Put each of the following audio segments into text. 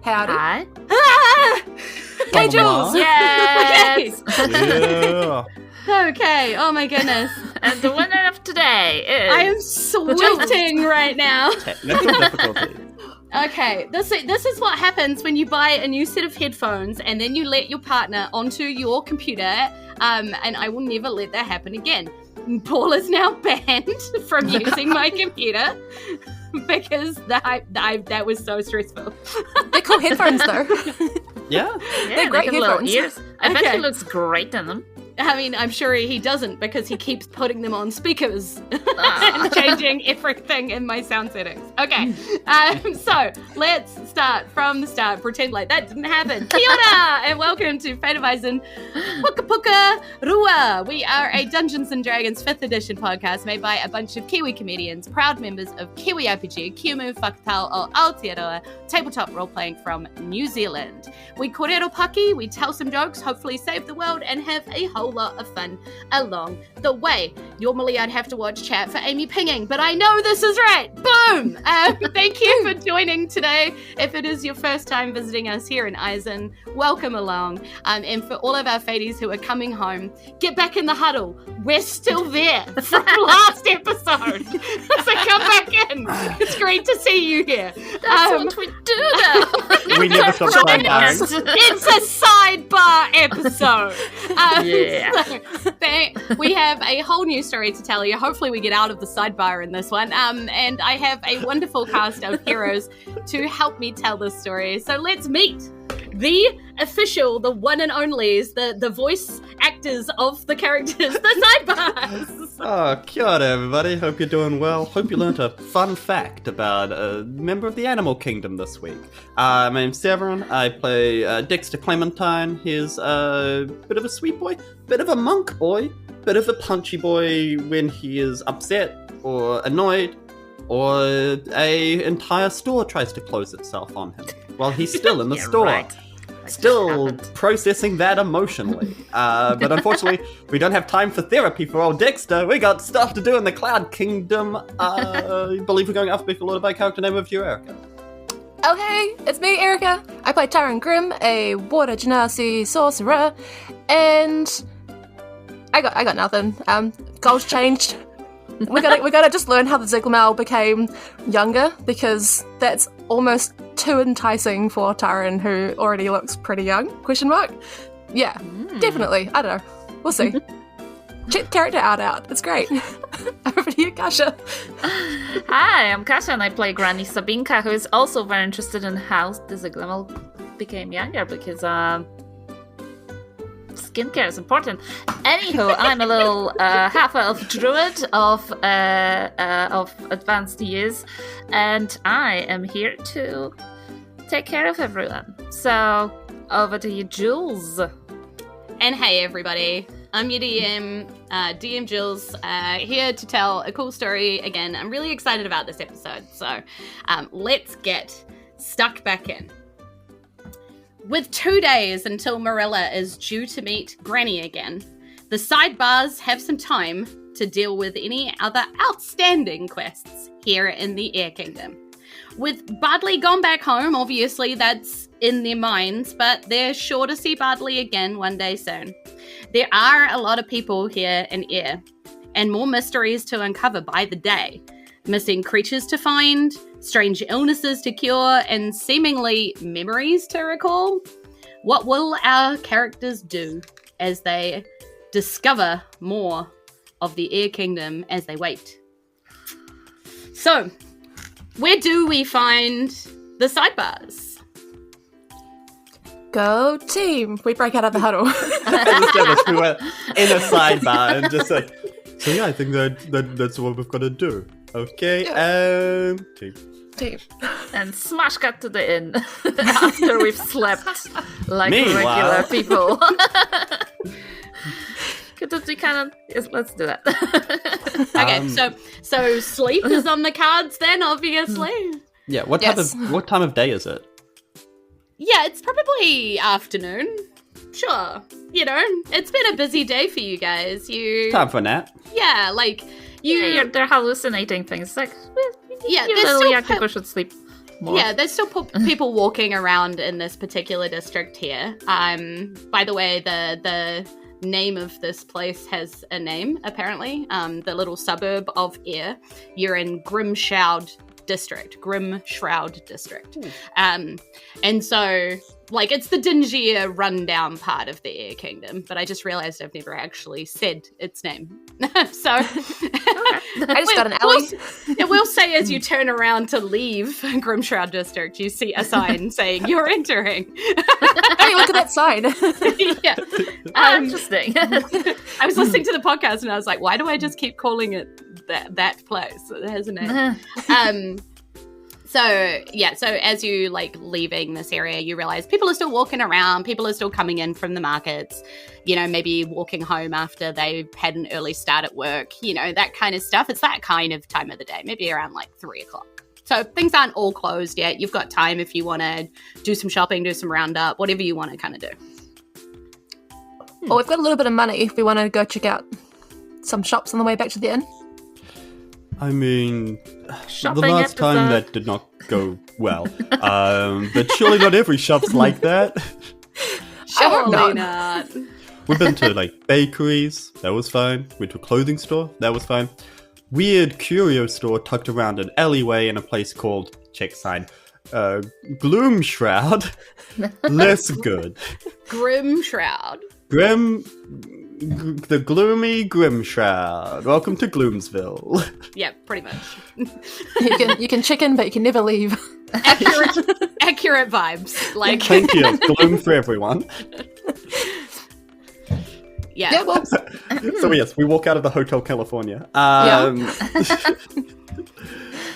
Howdy. Hi. Hey, Julz. Yes. Yeah. Okay. Oh my goodness. And the winner of today is... I am sweating right now. Technical difficulty. Okay, this is what happens when you buy a new set of headphones and then you let your partner onto your computer, and I will never let that happen again. Paul is now banned from using my computer because that was so stressful. They're cool headphones, though. Yeah. They're great little headphones. ears. I bet Okay. he looks great in them. I mean, I'm sure he doesn't because he keeps putting them on speakers and changing everything in my sound settings. Okay, so let's start from the start. Pretend like that didn't happen. Kia ora, and welcome to Fate of Isen Puka Puka Rua. We are a Dungeons & Dragons 5th edition podcast made by a bunch of Kiwi comedians, proud members of Kiwi RPG, Kiumu Whakatau o Aotearoa, tabletop role-playing from New Zealand. We korero paki, we tell some jokes, hopefully save the world, and have a whole lot of fun along the way. Normally I'd have to watch chat for Amy pinging, but I know this is right. Boom! Thank you for joining today. If it is your first time visiting us here in Isen, welcome along. And for all of our fadies who are coming home, get back in the huddle. We're still there from last episode. So come back in. It's great to see you here. That's what we do now. We never stop sidebarring. It's a sidebar episode. Yeah. So, we have a whole new story to tell you. Hopefully we get out of the sidebar in this one. And I have a wonderful cast of heroes to help me tell this story. So let's meet the official, the one and onlys, the voice actors of the characters, the sidebars. Oh, kia ora, everybody. Hope you're doing well. Hope you learned a fun fact about a member of the animal kingdom this week. My name's Severin. I play Dexter Clementine. He's a bit of a sweet boy, bit of a monk boy, bit of a punchy boy when he is upset or annoyed, or a entire store tries to close itself on him while he's still in the store. Right. Still processing that emotionally. But unfortunately, we don't have time for therapy for old Dexter. We got stuff to do in the Cloud Kingdom. I believe we're going alphabetical order by character name of you, Erika. Okay, it's me, Erika. I play Taryn Grimm, a water genasi sorcerer, and I got nothing. Goals changed. We gotta just learn how the Ziglamel became younger, because that's almost too enticing for Taryn, who already looks pretty young, ? Yeah, definitely. I don't know. We'll see. Check the character out. It's great. Over to you, Kasia. Hi, I'm Kasia, and I play Granny Sabinka, who is also very interested in how the Ziglamel became younger, because skincare is important. Anywho, I'm a little half-elf druid of advanced years, and I am here to take care of everyone. So, over to you, Julz. And hey, everybody. I'm your DM, DM Julz, here to tell a cool story. Again, I'm really excited about this episode, so let's get stuck back in. With 2 days until Marilla is due to meet Granny again, the sidebars have some time to deal with any other outstanding quests here in the Air Kingdom. With Bardley gone back home, obviously that's in their minds, but they're sure to see Bardley again one day soon. There are a lot of people here in Air, and more mysteries to uncover by the day. Missing creatures to find, strange illnesses to cure, and seemingly memories to recall. What will our characters do as they discover more of the Air Kingdom as they wait? So, where do we find the sidebars? Go team! We break out of the huddle. Established we were in a sidebar and just like, so yeah, I think that's what we've got to do. Okay, and Team. And smash cut to the inn after we've slept like Meanwhile. regular people. We kind of, let's do that. Okay, so sleep is on the cards then, obviously. Yeah, what time of day is it? Yeah, it's probably afternoon. Sure. You know, it's been a busy day for you guys. Time for a nap. Yeah, like, They're hallucinating things. Like, yeah, you there's little still young people should sleep more. Yeah, there's still people walking around in this particular district here. By the way, the name of this place has a name, apparently. The little suburb of Ayr. You're in Grimshroud District. And so, like, it's the dingier, rundown part of the Ayr Kingdom, but I just realized I've never actually said its name. So I just got an alley. It will say as you turn around to leave Grimshroud District, you see a sign saying you're entering. Hey, look at that sign. Yeah. Interesting. I was listening to the podcast and I was like, why do I just keep calling it that place? It has a name. So as you like leaving this area, you realize people are still walking around, people are still coming in from the markets, you know, maybe walking home after they've had an early start at work, you know, that kind of stuff. It's that kind of time of the day, maybe around like 3:00. So things aren't all closed yet. You've got time if you want to do some shopping, do some roundup, whatever you want to kind of do. Well, we've got a little bit of money if we want to go check out some shops on the way back to the inn. I mean, Shopping the last time episode. that did not go well. But surely not every shop's like that. I hope Surely not. not. We've been to like bakeries, that was fine. Went to a clothing store, that was fine. Weird curio store tucked around an alleyway in a place called, check sign, Gloom Shroud. Less good. Grimshroud. The gloomy Grimshroud. Welcome to Gloomsville. Yeah, pretty much. You can check in, but you can never leave. Accurate vibes. Like, Plenty of gloom for everyone. yeah. Yeah, well, So yes, we walk out of the Hotel California.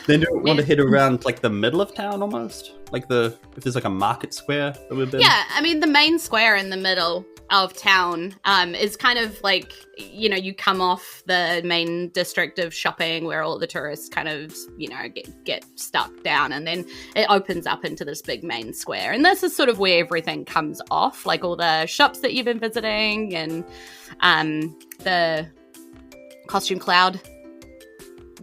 Then do we want to head around like the middle of town almost? Like if there's like a market square that we've been. Yeah, I mean, the main square in the middle of town is kind of like, you know, you come off the main district of shopping where all the tourists kind of, you know, get stuck down, and then it opens up into this big main square. And this is sort of where everything comes off, like all the shops that you've been visiting and the Costume Cloud,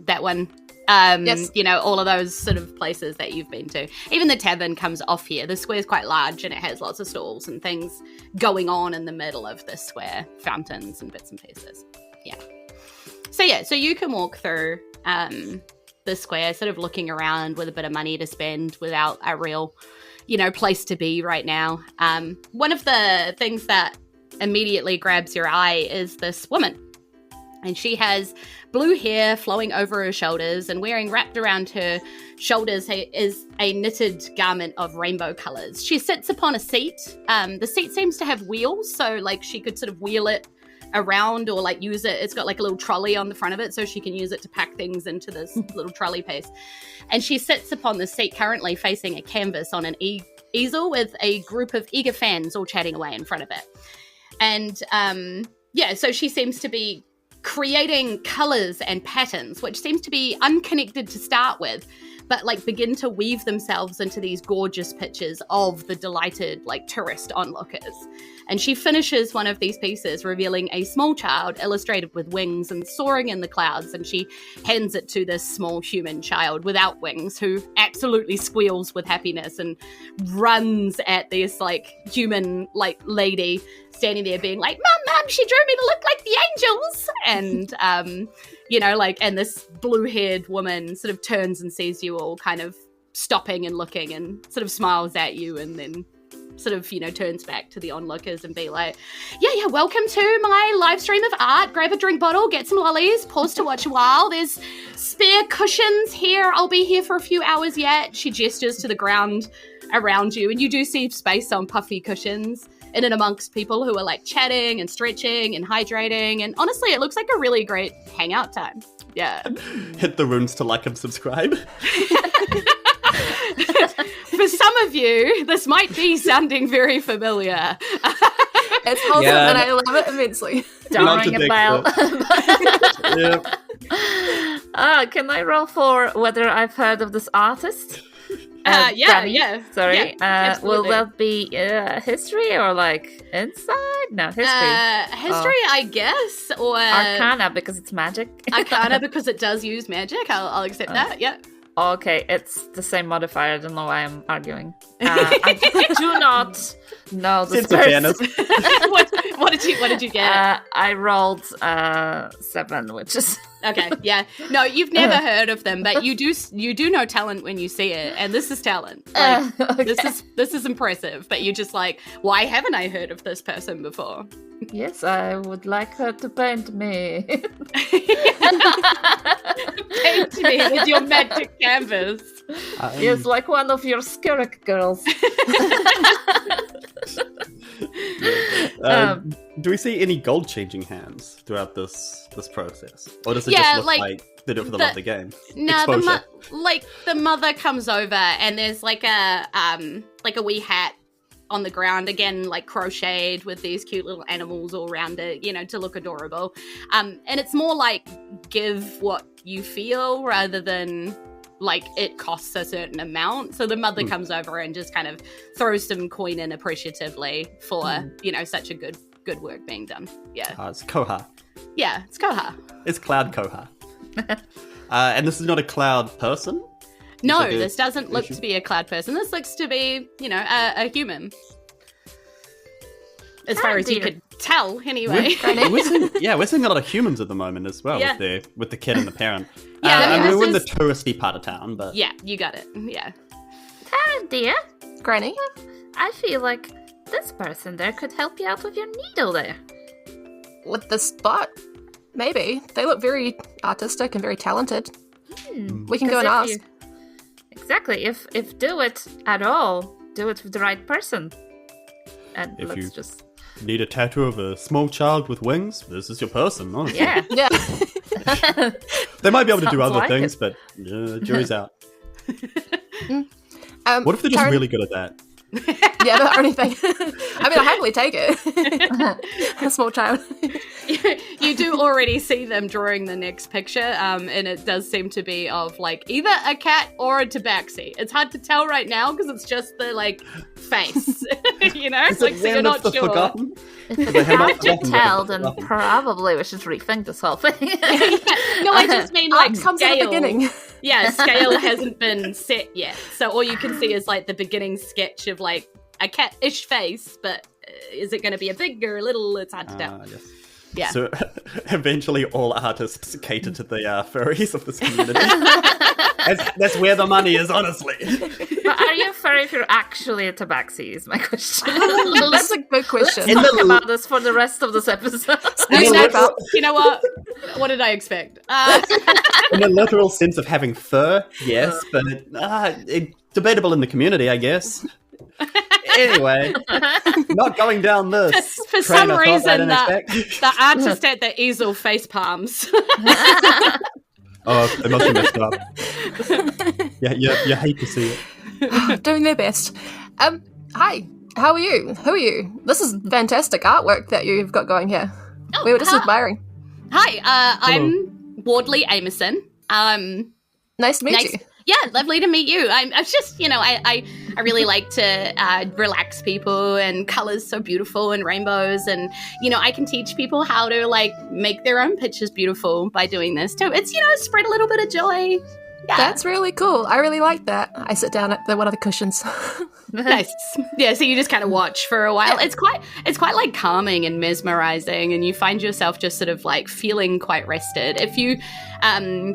that one. Yes. You know, all of those sort of places that you've been to. Even the tavern comes off here. The square's quite large and it has lots of stalls and things going on in the middle of this square. Fountains and bits and pieces. Yeah. So you can walk through the square, sort of looking around with a bit of money to spend without a real, you know, place to be right now. One of the things that immediately grabs your eye is this woman. And she has blue hair flowing over her shoulders, and wearing wrapped around her shoulders is a knitted garment of rainbow colours. She sits upon a seat. The seat seems to have wheels, so like she could sort of wheel it around or like use it. It's got like a little trolley on the front of it, so she can use it to pack things into this little trolley piece. And she sits upon the seat currently facing a canvas on an easel with a group of eager fans all chatting away in front of it. And so she seems to be creating colours and patterns, which seems to be unconnected to start with, but like begin to weave themselves into these gorgeous pictures of the delighted like tourist onlookers. And she finishes one of these pieces revealing a small child illustrated with wings and soaring in the clouds, and she hands it to this small human child without wings who absolutely squeals with happiness and runs at this like human like lady standing there being like, Mum, she drew me to look like the angels. And you know, like, and this blue-haired woman sort of turns and sees you all kind of stopping and looking and sort of smiles at you, and then sort of, you know, turns back to the onlookers and be like, yeah, welcome to my live stream of art. Grab a drink bottle, get some lollies, pause to watch a while. There's spare cushions here. I'll be here for a few hours yet. She gestures to the ground around you, and you do see space on puffy cushions in and amongst people who are like chatting and stretching and hydrating. And honestly, it looks like a really great hangout time. Yeah. Hit the runes to like and subscribe. For some of you, this might be sounding very familiar. it's wholesome and I love it immensely. Don't ring a bell. Yep. Can I roll for whether I've heard of this artist? Yeah. Sorry. Yeah, will that be history or like insight? No, history. History, I guess, or Arcana because it's magic. Arcana because it does use magic. I'll accept that. Yeah. Okay, it's the same modifier. I don't know why I'm arguing. I do not know this Sense of fairness. what did you get? I rolled 7, which is Okay, yeah. No, you've never heard of them, but you do know talent when you see it, and this is talent. Like, okay. this is impressive, but you're just like, why haven't I heard of this person before? Yes, I would like her to paint me. Paint me with your magic canvas. Yes, like one of your Skerrick girls. Do we see any gold changing hands throughout this process, or does it Yeah, just look like, like they do it for the love of the game? No, Exposure. the mother comes over and there's like a wee hat on the ground, again, like crocheted with these cute little animals all around it, you know, to look adorable. And it's more like give what you feel rather than like it costs a certain amount. So the mother comes over and just kind of throws some coin in appreciatively for, you know, such a good work being done. Yeah. It's Koha. Yeah, it's Koha. It's Cloud Koha. And this is not a cloud person? No, like a this doesn't look issue? to be a cloud person. This looks to be, you know, a human. As far as you could tell, anyway. We're seeing a lot of humans at the moment as well, Yeah. with the kid and the parent. Yeah, I mean, this we're in the is- touristy part of town, but Yeah, you got it. Yeah. Taryn, dear, Granny? I feel like this person there could help you out with your needle there. With the spot? Maybe. They look very artistic and very talented. We can go and ask. Exactly. If do it at all, do it with the right person. And If let's you- just... need a tattoo of a small child with wings? This is your person, honestly. Yeah. Yeah. They might be able to do Sounds other like things, it. but jury's out. What if they're just Taryn- really good at that? Yeah, that or anything. I mean, I'll happily take it. A small child. You do already see them drawing the next picture, and it does seem to be of like either a cat or a tabaxi. It's hard to tell right now because it's just the like face, you know. Is Like, it so you're Land not of the sure. Forgotten? If They it's have hard not to forgotten tell, what then it's forgotten. probably we should rethink this whole thing. No, I just mean like Art comes at the scale. beginning. Yeah, scale hasn't been set yet, so all you can see is like the beginning sketch of like a cat-ish face, but is it going to be a big or a little? It's hard to tell. Yes. Yeah. So eventually all artists cater to the furries of this community. that's where the money is, honestly. But are you furry if you're actually a tabaxi is my question. That's a good question. In Let's the- talk about this for the rest of this episode. In the literal- You know what? What did I expect? in the literal sense of having fur, yes, but debatable in the community, I guess. Anyway, not going down this. For train some of thought I reason, didn't expect. the artist at the easel face palms. Oh, they must have messed up. Yeah, you hate to see it. Doing their best. Hi. How are you? Who are you? This is fantastic artwork that you've got going here. We were just admiring. Hi, I'm Wardley Amerson. Nice to meet you. Yeah, lovely to meet you. I'm just, you know, I really like to relax people, and colors so beautiful and rainbows, and you know, I can teach people how to like make their own pictures beautiful by doing this too. It's, you know, spread a little bit of joy. Yeah, That's really cool. I really like that. I sit down at one of the cushions. nice. Yeah, so you just kind of watch for a while. It's quite like calming and mesmerizing, and you find yourself just sort of like feeling quite rested. If you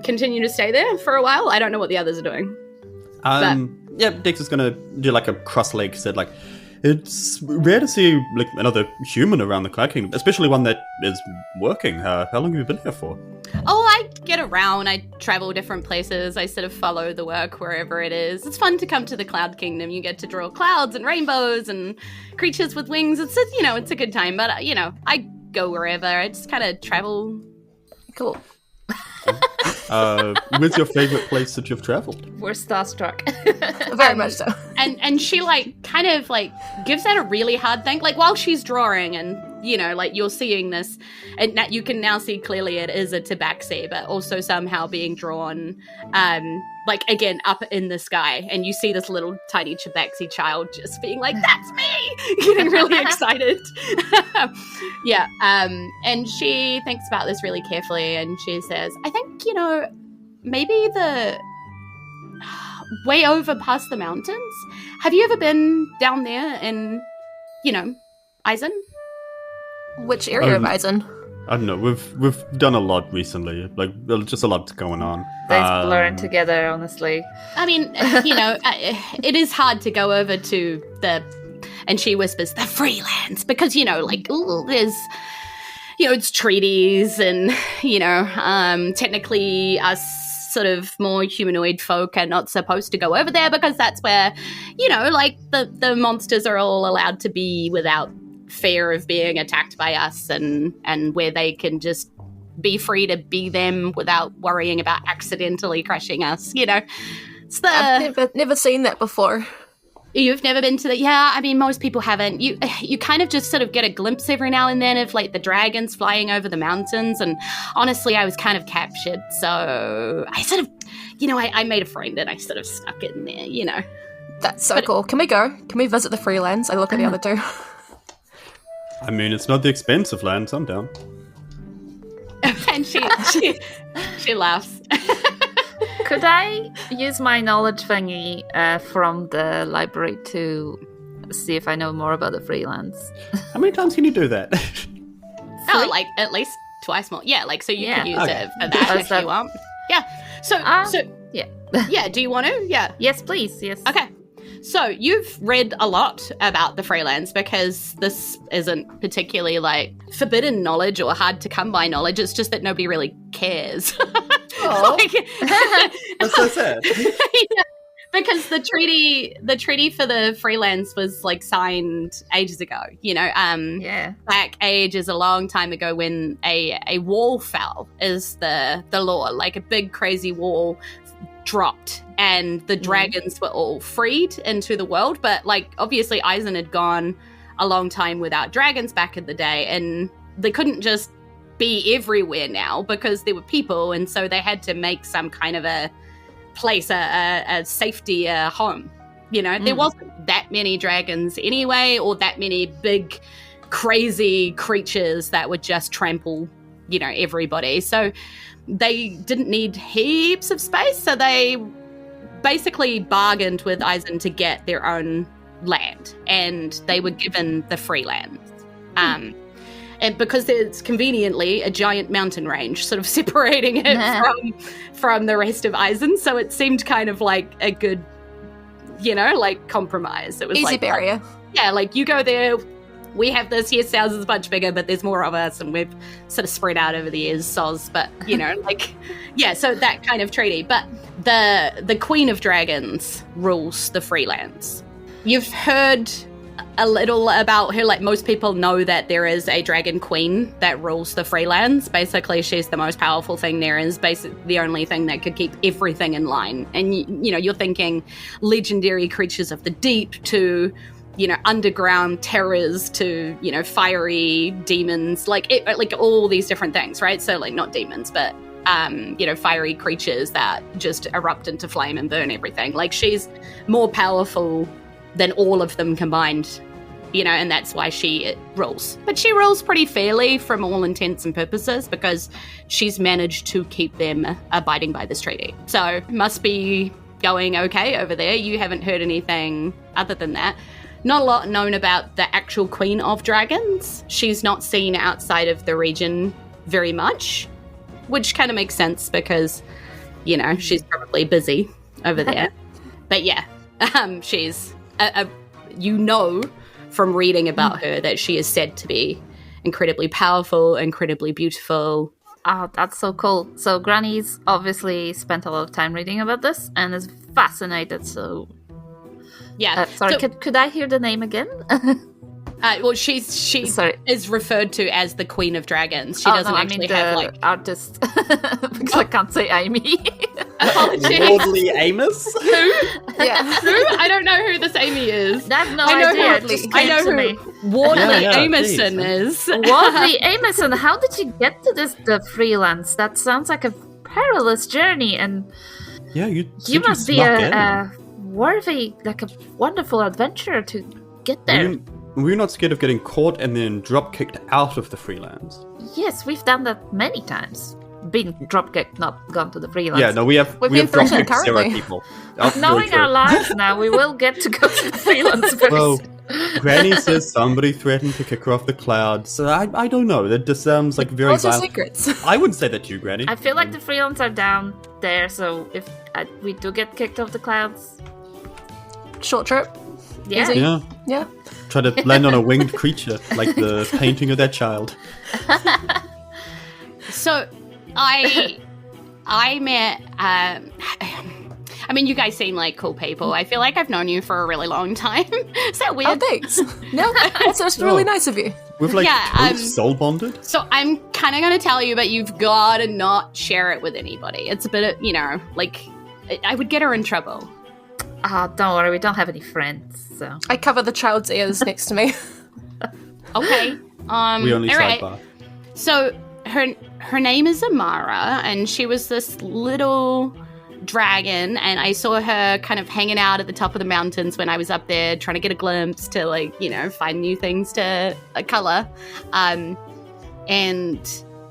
continue to stay there for a while, I don't know what the others are doing. Yeah, Dexter's gonna do like a cross-leg said, like, it's rare to see like another human around the Cloud Kingdom, especially one that is working. How long have you been here for? Oh, I get around. I travel different places. I sort of follow the work wherever it is. It's fun to come to the Cloud Kingdom. You get to draw clouds and rainbows and creatures with wings. It's a good time. But I go wherever. I just kind of travel. Cool. Where's your favorite place that you've traveled? We're starstruck. Very much so. And she like kind of like gives that a really hard thing. Like while she's drawing, and you know, like you're seeing this, and that you can now see clearly it is a tabaxi, but also somehow being drawn, like again up in the sky, and you see this little tiny tabaxi child just being like, "That's me!" getting really excited. Yeah. And she thinks about this really carefully, and she says, "I think, you know, maybe the way over past the mountains. Have you ever been down there in, Isen? Which area of Isen? I don't know. We've done a lot recently. Like, there's just a lot going on. They blur together, honestly. I mean, it is hard to go over to and she whispers, the freelance, because, there's, it's treaties and, technically us sort of more humanoid folk are not supposed to go over there because that's where, the monsters are all allowed to be without fear of being attacked by us and where they can just be free to be them without worrying about accidentally crushing us, It's I've never seen that before. You've never been to the... Yeah, I mean, most people haven't. You kind of just sort of get a glimpse every now and then of, the dragons flying over the mountains, and honestly, I was kind of captured, so I sort of... I made a friend and I sort of stuck in there, That's so cool. Can we go? Can we visit the freelands? I look at the other two. I mean, it's not the expensive land, so I'm down. And she laughs. Could I use my knowledge thingy from the library to see if I know more about the freelance? How many times can you do that? At least twice more. Yeah, so you can use Okay. it for that if you want. Yeah. So yeah. yeah, do you want to? Yeah. Yes, please. Yes. Okay. So you've read a lot about the freelance because this isn't particularly forbidden knowledge or hard to come by knowledge. It's just that nobody really cares. Oh. That's so sad. Yeah, because the treaty for the freelance was signed ages ago. Yeah. Back ages a long time ago when a wall fell is the law, a big crazy wall dropped and the dragons were all freed into the world, but obviously Isen had gone a long time without dragons back in the day, and they couldn't just be everywhere now because there were people, and so they had to make some kind of a place, a safety home. There wasn't that many dragons anyway, or that many big crazy creatures that would just trample everybody, so they didn't need heaps of space, so they basically bargained with Isen to get their own land, and they were given the free land. And because there's conveniently a giant mountain range sort of separating it from the rest of Isen, so it seemed kind of like a good, compromise. It was easy barrier. You go there, we have this, yes, ours is much bigger, but there's more of us, and we've sort of spread out over the years, soz, but, so that kind of treaty. But the Queen of Dragons rules the freelance. You've heard a little about her, most people know that there is a dragon queen that rules the freelance. Basically, she's the most powerful thing there is, basically the only thing that could keep everything in line. And, you're thinking legendary creatures of the deep to... underground terrors to, fiery demons, all these different things, right? So, not demons, but, fiery creatures that just erupt into flame and burn everything. She's more powerful than all of them combined, and that's why she rules. But she rules pretty fairly from all intents and purposes because she's managed to keep them abiding by this treaty. So, must be going okay over there. You haven't heard anything other than that. Not a lot known about the actual Queen of Dragons. She's not seen outside of the region very much, which kind of makes sense because, she's probably busy over there. But yeah, she's, from reading about her that she is said to be incredibly powerful, incredibly beautiful. Oh, that's so cool. So Granny's obviously spent a lot of time reading about this and is fascinated, so... Yeah. Sorry, could I hear the name again? She is referred to as the Queen of Dragons. She doesn't actually have artist because I can't say Amy. Apologies. Lordly Amos? Who? Yeah. Who? I don't know who this Amy is. I have no idea. I know who Wardley Amerson is. Wardley Amerson, how did you get to the freelance? That sounds like a perilous journey, and you must be a worthy, a wonderful adventurer to get there. Were you not scared of getting caught and then drop kicked out of the freelance? Yes, we've done that many times. been dropkicked, not gone to the freelance. Yeah, no, we have We've been dropkicked threatened zero currently. people. Knowing our lives now, we will get to go to the freelance very Well, soon. Granny says somebody threatened to kick her off the clouds. So I don't know. That just sounds like very What's your violent. secrets? I wouldn't say that to you, Granny. I feel like the freelance are down there, so if we do get kicked off the clouds, Short trip. yeah. Easy. Yeah. Yeah. Try to land on a winged creature, like the painting of that child. So, I met. I mean, you guys seem like cool people. I feel like I've known you for a really long time. Is that weird? Oh, thanks. No, that's really nice of you. We've like Yeah, soul bonded. So I'm kind of going to tell you, but you've got to not share it with anybody. It's a bit of, like, I would get her in trouble. Don't worry, we don't have any friends, so. I cover the child's ears next to me. Okay. We only all right. sidebar. So her name is Amara, and she was this little dragon, and I saw her kind of hanging out at the top of the mountains when I was up there trying to get a glimpse to, like, find new things to color. And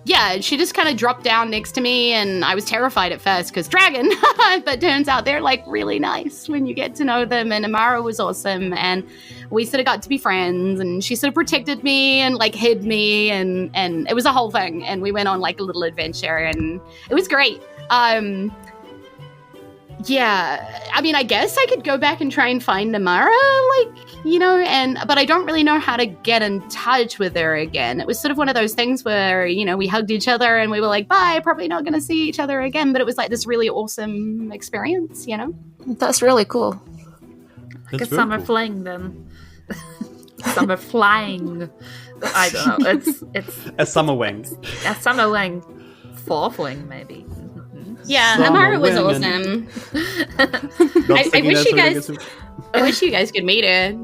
yeah, she just kind of dropped down next to me, and I was terrified at first because dragon, but turns out they're like really nice when you get to know them. And Amara was awesome, and we sort of got to be friends, and she sort of protected me and like hid me, and it was a whole thing. And we went on like a little adventure, and it was great. Yeah, I mean, I guess I could go back and try and find Amara, but I don't really know how to get in touch with her again. It was sort of one of those things where, we hugged each other and we were like, bye, probably not going to see each other again. But it was like this really awesome experience, That's really cool. Like a summer fling, then. Summer flying. I don't know. It's A summer wing. a summer wing. Fourth wing, maybe. Yeah, Summer Amara was winging. awesome. I wish you guys could meet her.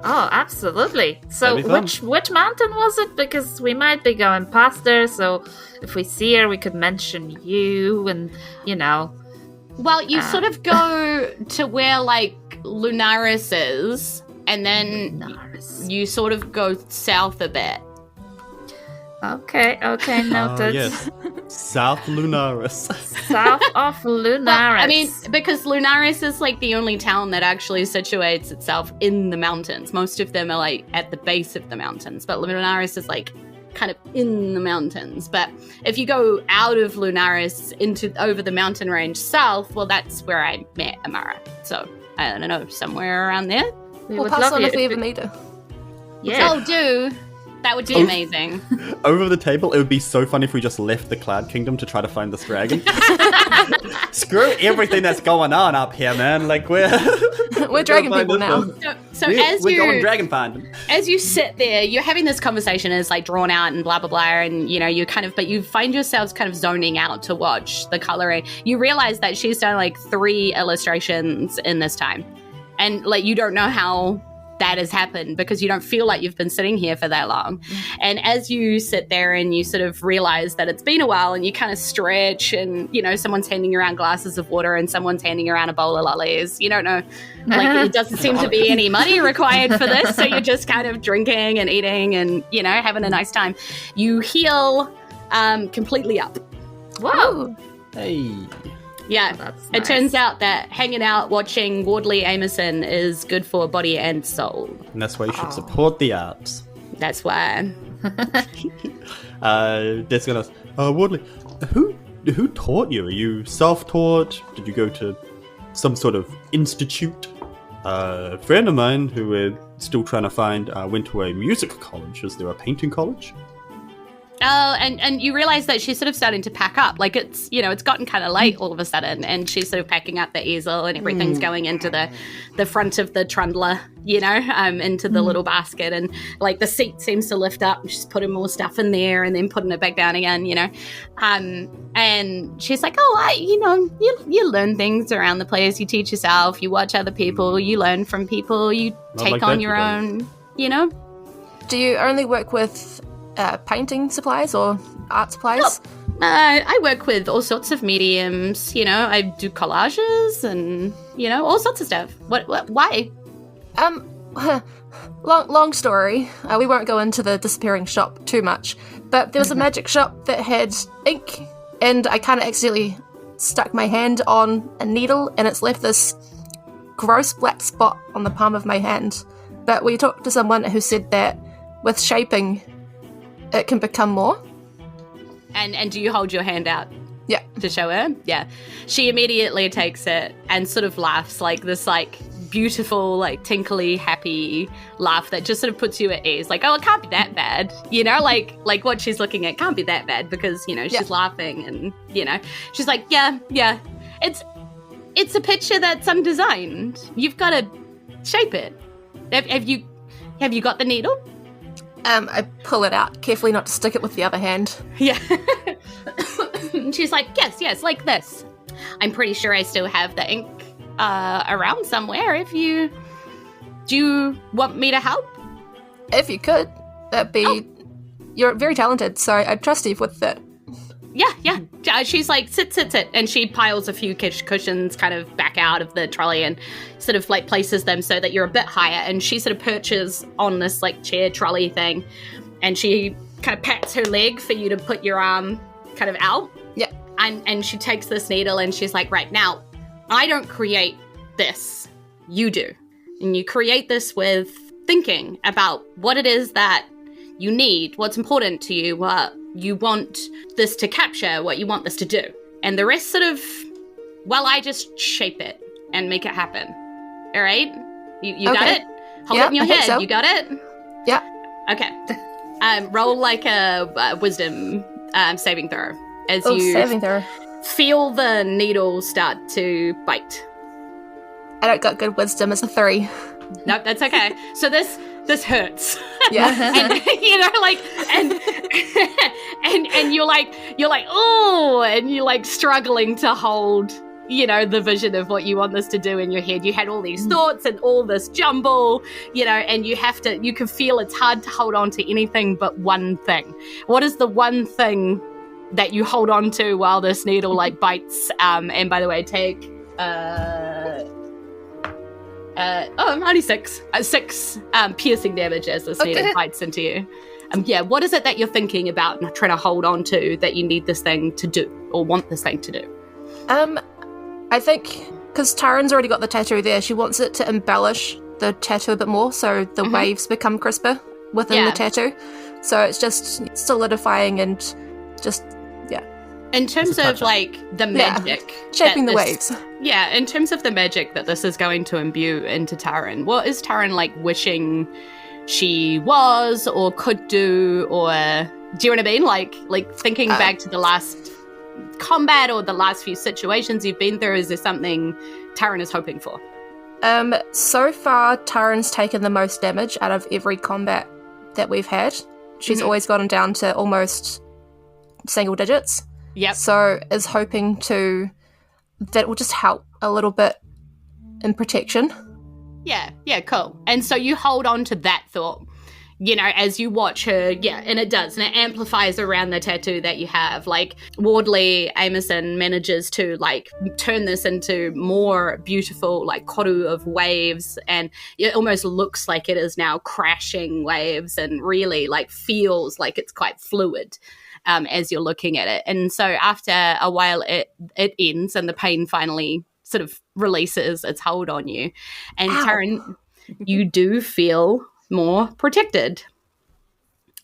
Oh, absolutely. So That'd be fun. which mountain was it? Because we might be going past her, so if we see her, we could mention you and, Well, you sort of go to where, like, Lunaris is, and then you sort of go south a bit. Okay, noted. Yes. South Lunaris. South of Lunaris. Well, I mean, because Lunaris is like the only town that actually situates itself in the mountains. Most of them are like at the base of the mountains, but Lunaris is like kind of in the mountains. But if you go out of Lunaris over the mountain range south, well, that's where I met Amara. So I don't know, somewhere around there. We'll pass on if we ever meet her. Yeah. Oh, do. That would be amazing. Over the table, it would be so funny if we just left the Cloud Kingdom to try to find this dragon. Screw everything that's going on up here, man. Like, we're dragon people now. So we're going dragon finding. As you sit there, you're having this conversation, and it's like drawn out and blah blah blah, and you kind of, but you find yourselves kind of zoning out to watch the coloring. You realize that she's done like 3 illustrations in this time, and like you don't know how that has happened because you don't feel like you've been sitting here for that long. And as you sit there and you sort of realize that it's been a while, and you kind of stretch, and someone's handing around glasses of water and someone's handing around a bowl of lollies. You don't know, like it doesn't seem to be any money required for this, so you're just kind of drinking and eating and having a nice time. You heal completely up. Whoa. Hey. Yeah, That's It nice. turns out that hanging out watching Wardley Amerson is good for body and soul. And that's why you should support the arts. That's why. That's gonna. Woodley, who taught you? Are you self-taught? Did you go to some sort of institute? A friend of mine who we're still trying to find went to a music college. Is there a painting college? And you realize that she's sort of starting to pack up. Like it's gotten kind of late all of a sudden, and she's sort of packing up the easel and everything's going into the front of the trundler, into the little basket, and like the seat seems to lift up, and she's putting more stuff in there and then putting it back down again, and she's like, you learn things around the place, you teach yourself, you watch other people, you learn from people, you take like on that, your you own, Do you only work with painting supplies or art supplies? I work with all sorts of mediums, I do collages and, all sorts of stuff. Why? Long story. We won't go into the disappearing shop too much, But there was a magic shop that had ink, and I kind of accidentally stuck my hand on a needle, and it's left this gross black spot on the palm of my hand. But we talked to someone who said that with shaping, it can become more. And do you hold your hand out? Yeah. To show her? Yeah. She immediately takes it and sort of laughs, like this like beautiful, like tinkly, happy laugh that just sort of puts you at ease. Like, oh, it can't be that bad. You know, like what she's looking at can't be that bad because, you know, she's laughing and, you know, she's like, yeah. It's a picture that's undesigned. You've got to shape it. Have you got the needle? I pull it out, carefully not to stick it with the other hand. Yeah. She's like, yes, like this. I'm pretty sure I still have the ink around somewhere. Do you want me to help? If you could, that'd be... Oh. You're very talented, so I'd trust you with it. Yeah. She's like, sit. And she piles a few cushions kind of back out of the trolley and sort of like places them so that you're a bit higher. And she sort of perches on this like chair trolley thing. And she kind of pats her leg for you to put your arm kind of out. Yeah. And she takes this needle and she's like, right, now, I don't create this. You do. And you create this with thinking about what it is that you need, what's important to you, what you want this to capture, what you want this to do. And the rest sort of, well, I just shape it and make it happen. All right? You got it? Hold it in your head. So. You got it? Yeah. Okay. Roll like a wisdom saving throw as you saving throw. Feel the needle start to bite. I don't got good wisdom. It's a 3. Nope, that's okay. So this hurts. Yeah. And you know, like and you're like, oh, and you're like struggling to hold, you know, the vision of what you want this to do in your head. You had all these thoughts and all this jumble, you know, and you can feel it's hard to hold on to anything but one thing. What is the one thing that you hold on to while this needle like bites? And by the way, take I'm only 6 piercing damage as this needle bites into you. What is it that you're thinking about and trying to hold on to that you need this thing to do or want this thing to do? I think because Taryn's already got the tattoo there, she wants it to embellish the tattoo a bit more so the waves become crisper within the tattoo. So it's just solidifying and just, in terms of like the magic, shaping the waves. Yeah, in terms of the magic that this is going to imbue into Taryn, what is Taryn like wishing she was or could do, or do you know what I mean? Like thinking back to the last combat or the last few situations you've been through, is there something Taryn is hoping for? So far, Taryn's taken the most damage out of every combat that we've had. She's always gotten down to almost single digits. Yep. So is hoping that will just help a little bit in protection. Yeah, cool. And so you hold on to that thought, you know, as you watch her, and it does, and it amplifies around the tattoo that you have. Like, Wardley Amison manages to, like, turn this into more beautiful, like, koru of waves, and it almost looks like it is now crashing waves and really, like, feels like it's quite fluid. As you're looking at it. And so after a while it ends and the pain finally sort of releases its hold on you. And Taryn, you do feel more protected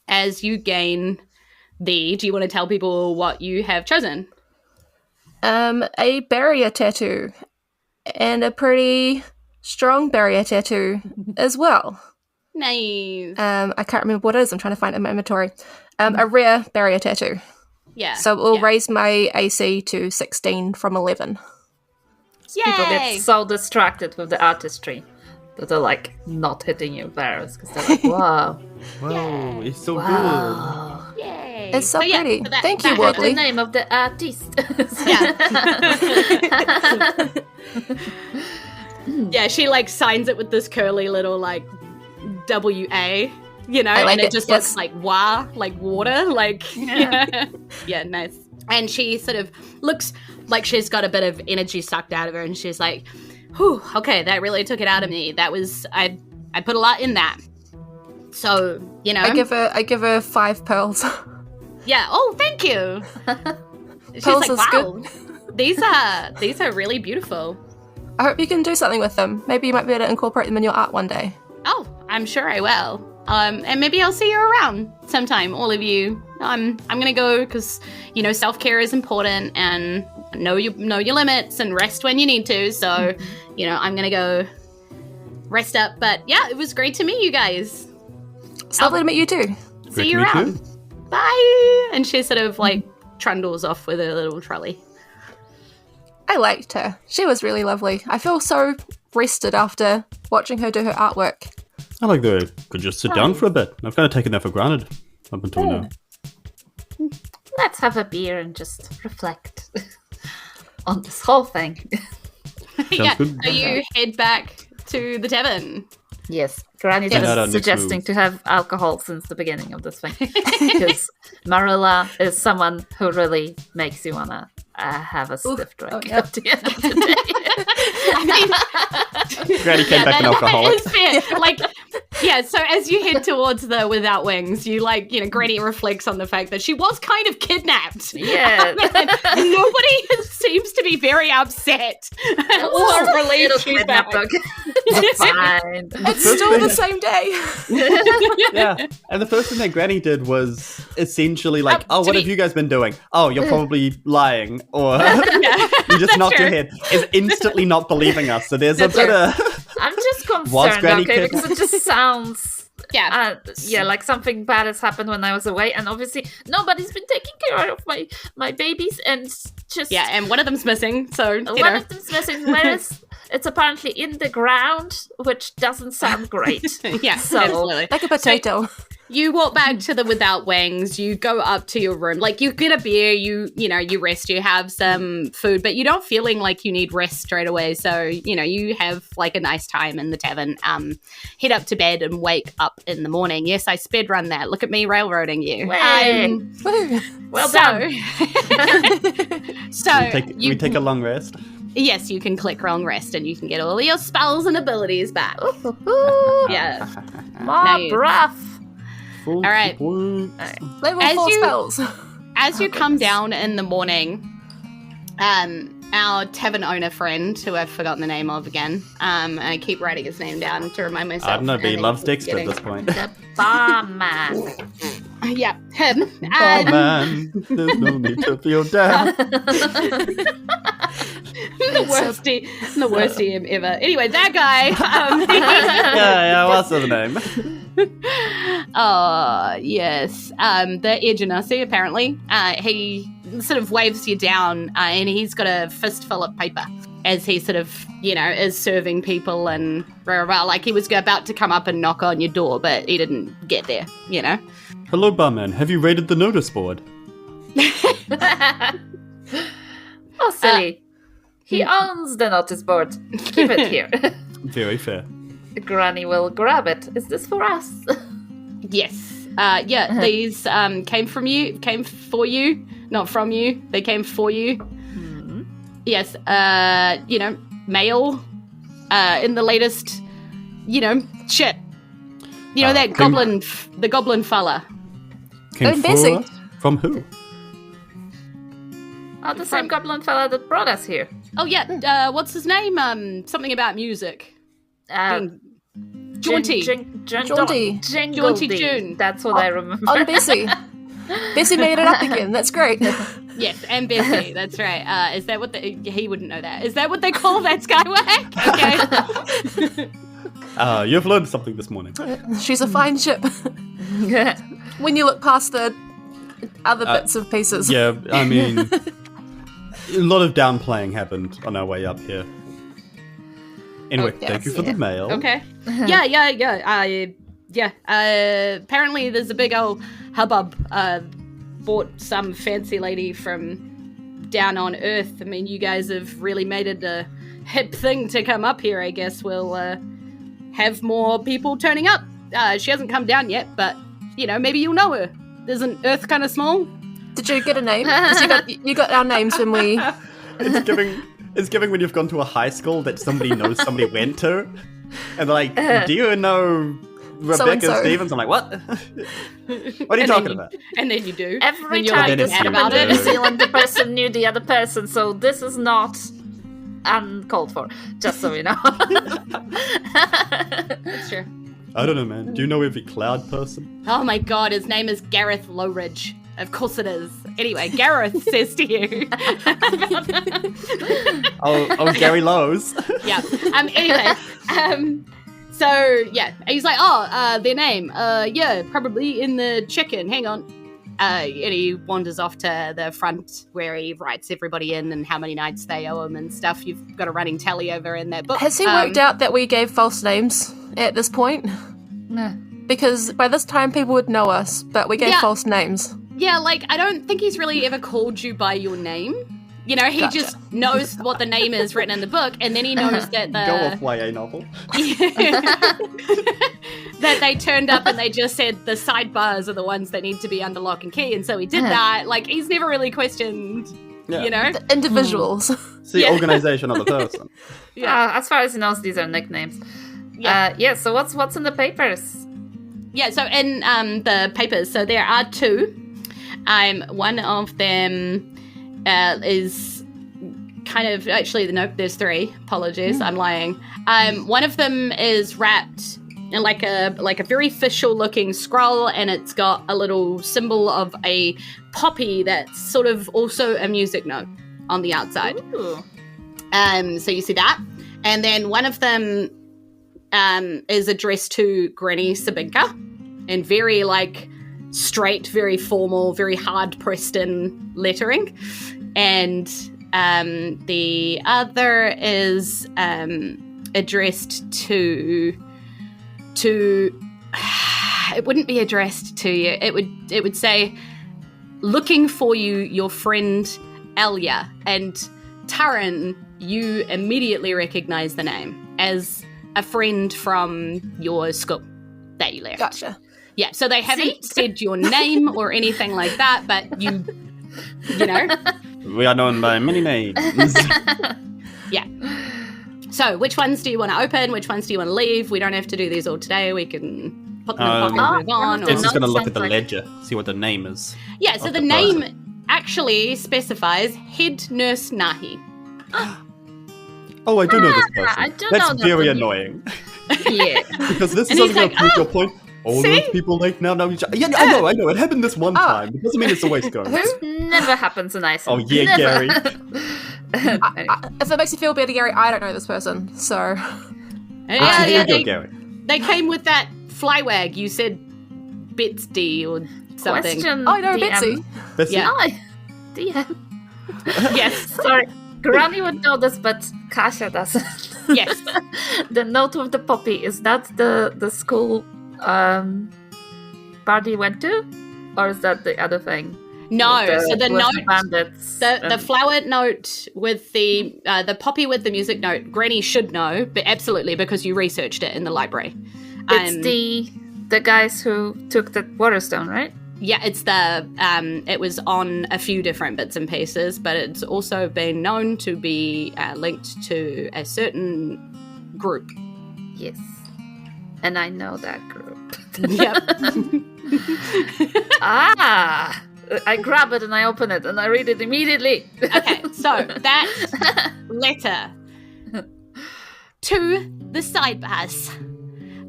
as you gain do you want to tell people what you have chosen? A barrier tattoo and a pretty strong barrier tattoo as well. Nice. I can't remember what it is. I'm trying to find it in my inventory. A rare barrier tattoo. Yeah. So it will raise my AC to 16 from 11. Yay! People get so distracted with the artistry that they're like not hitting your barrels because they're like, wow. Whoa, it's so good. Yay. It's so pretty. So Thank you, What's Wardley. the name of the artist? Yeah, she like signs it with this curly little like WA, you know, like and it it, just yes. looks like wa, like water, like yeah, nice. And she sort of looks like she's got a bit of energy sucked out of her, and she's like, whew, okay, that really took it out of me. That was I put a lot in that. So, you know, I give her 5 pearls. Yeah. Oh, thank you. She's Pearls like, is wow, these are really beautiful. I hope you can do something with them. Maybe you might be able to incorporate them in your art one day. Oh, I'm sure I will. And maybe I'll see you around sometime, all of you. I'm gonna go because self-care is important, and know your limits and rest when you need to. So, I'm gonna go rest up. But yeah, it was great to meet you guys. It's lovely to meet you too. See you around. Bye. And she sort of like trundles off with her little trolley. I liked her. She was really lovely. I feel so rested after watching her do her artwork. I like that I could just sit down for a bit. I've kind of taken that for granted up until now. Let's have a beer and just reflect on this whole thing. Yeah. good. So you head back to the tavern. Yes, Granny's Yeah. been Next suggesting move. to have alcohol since the beginning of this thing. Because Marilla is someone who really makes you want to have a stiff drink at the end of the day. I mean, Granny came back an alcoholic. That is fair. Like, yeah, so as you head towards the Without Wings, you Granny reflects on the fact that she was kind of kidnapped. Yeah. And nobody seems to be very upset or relieved she's back. It's fine. It's still the same day. Yeah, and the first thing that Granny did was essentially like, to what be- have you guys been doing? Oh, you're probably lying, or Yeah. you just knocked your true. head. Is instantly not believing us, so there's a bit of... I'm just Was concerned, Granny okay, kidnapped? because it just sounds... Yeah. like something bad has happened when I was away, and obviously nobody's been taking care of my babies, and just Yeah, and one of them's missing, so, one of them's missing, whereas it's apparently in the ground, which doesn't sound great. Yeah, So- absolutely. Like a potato. You walk back to the Without Wings, you go up to your room, like you get a beer, you rest, you have some food, but you're not feeling like you need rest straight away. So, you have like a nice time in the tavern, head up to bed and wake up in the morning. Yes, I sped run that. Look at me railroading you. Way. Woo. Well so, done. so we take a long rest. yes, you can click long rest and you can get all your spells and abilities back. Ooh, Yeah. more Nice. breath. All right. Level As 4 you- spells. As you come down in the morning, our tavern owner friend, who I've forgotten the name of again, I keep writing his name down to remind myself. I don't know, but he and loves I keep Dexter at this forgetting. point. The barman. Yeah, him. Oh And man, there's no need to feel down. the worst DM ever. Anyway, that guy. Yeah, what's the name? Oh, yes. The Edgenasi, apparently. He sort of waves you down, and he's got a fistful of paper as he sort of, is serving people and rah, rah, rah. Like he was about to come up and knock on your door, but he didn't get there, Hello, barman. Have you raided the notice board? Oh, silly. He owns the notice board. Keep it here. Very fair. Granny will grab it. Is this for us? Yes. These came for you, not from you. They came for you. Hmm. Yes, mail in the latest, shit. That came- the goblin fella. Came busy. for us? From who? Oh, the same goblin fella that brought us here. Oh, yeah, what's his name? Something about music. Being jaunty. Jaunty. Jaunty June. That's what I remember. On Bessie. Bessie made it up again. That's great. Yes, and Bessie, that's right. Is that what he wouldn't know that. Is that what they call that skywag? Okay. You've learned something this morning. She's a fine ship. When you look past the other bits of pieces. Yeah, I mean, a lot of downplaying happened on our way up here. Anyway, Oh, yes, thank you for the mail. Okay. Yeah. Apparently there's a big old hubbub. Bought some fancy lady from down on Earth. I mean, you guys have really made it a hip thing to come up here. I guess we'll have more people turning up. She hasn't come down yet, but, maybe you'll know her. Isn't Earth kind of small? Did you get a name? 'Cause you got our names when we... It's giving when you've gone to a high school that somebody knows somebody went to. And they're like, do you know Rebecca So-and-so. Stevens. I'm like, what? What are you talking about? And then you do. Every And you're time like, this "Mad happened about in it." New Zealand, the person knew the other person, so this is not uncalled for, just so you know. That's true. I don't know, man. Do you know every cloud person? Oh my god, his name is Gareth Lowridge. Of course it is. Anyway, Gareth says to you. Oh, Gary Lowe's. Yeah. Anyway, so yeah, he's like, their name. Yeah, probably in the chicken. Hang on. And he wanders off to the front where he writes everybody in and how many nights they owe him and stuff. You've got a running tally over in that book. Has he worked out that we gave false names at this point? No. Because by this time people would know us, but we gave Yeah. false names. Yeah, like, I don't think he's really ever called you by your name. You know, he Gotcha. just knows what the name is written in the book, and then he knows that Go off YA novel. that they turned up and they just said the sidebars are the ones that need to be under lock and key, and so he did that. Like, he's never really questioned, Yeah. you know? The individuals. It's the Yeah. organization of the person. As far as he knows, these are nicknames. Yeah. So what's in the papers? Yeah, so in the papers, so there are two. One of them is kind of, actually, no, there's three. Apologies, I'm lying. One of them is wrapped in like a very official looking scroll, and it's got a little symbol of a poppy that's sort of also a music note on the outside. Ooh. So you see that, and then one of them is addressed to Granny Sabinka in very like straight, very formal, very hard pressed in lettering, and the other is addressed to it wouldn't be addressed to you. It would say, "Looking for you, your friend Elia." And Taryn, you immediately recognize the name as a friend from your school that you left. Gotcha. Yeah, so they haven't said your name or anything like that, but you know. We are known by many names. Yeah. So which ones do you want to open? Which ones do you want to leave? We don't have to do these all today. We can put them in the pocket and move on. It's It's just going to look sounds at the like- ledger, see what the name is. Yeah, so of the the name actually specifies Head Nurse Nahi. Oh, I do know this person. I do That's know that very one. annoying. Yeah. Because this And is he's going like, to prove your point. All see? those people like now know each other. Yeah, I know. It happened this one time. It doesn't mean it's always going. Never happens in Isen. Oh, yeah, Never. Gary. Anyway. If it makes you feel better, Gary, I don't know this person, so... Yeah, Here you go, they, Gary. they came with that flywag. You said Betsy or something. Question. Oh, I know DM. Betsy. That's Yeah. Hi. DM. Yes, Sorry. Granny would know this, but Kasia doesn't. yes. The note with the poppy, is that the school party you went to? Or is that the other thing? No, With so the with note, bandits. the flower note with the poppy with the music note, Granny should know, but absolutely because you researched it in the library. It's the guys who took the Waterstone, right? Yeah, it's the it was on a few different bits and pieces, but it's also been known to be linked to a certain group. Yes. And I know that group. Yep. I grab it and I open it and I read it immediately. Okay, so that letter to the sidebars.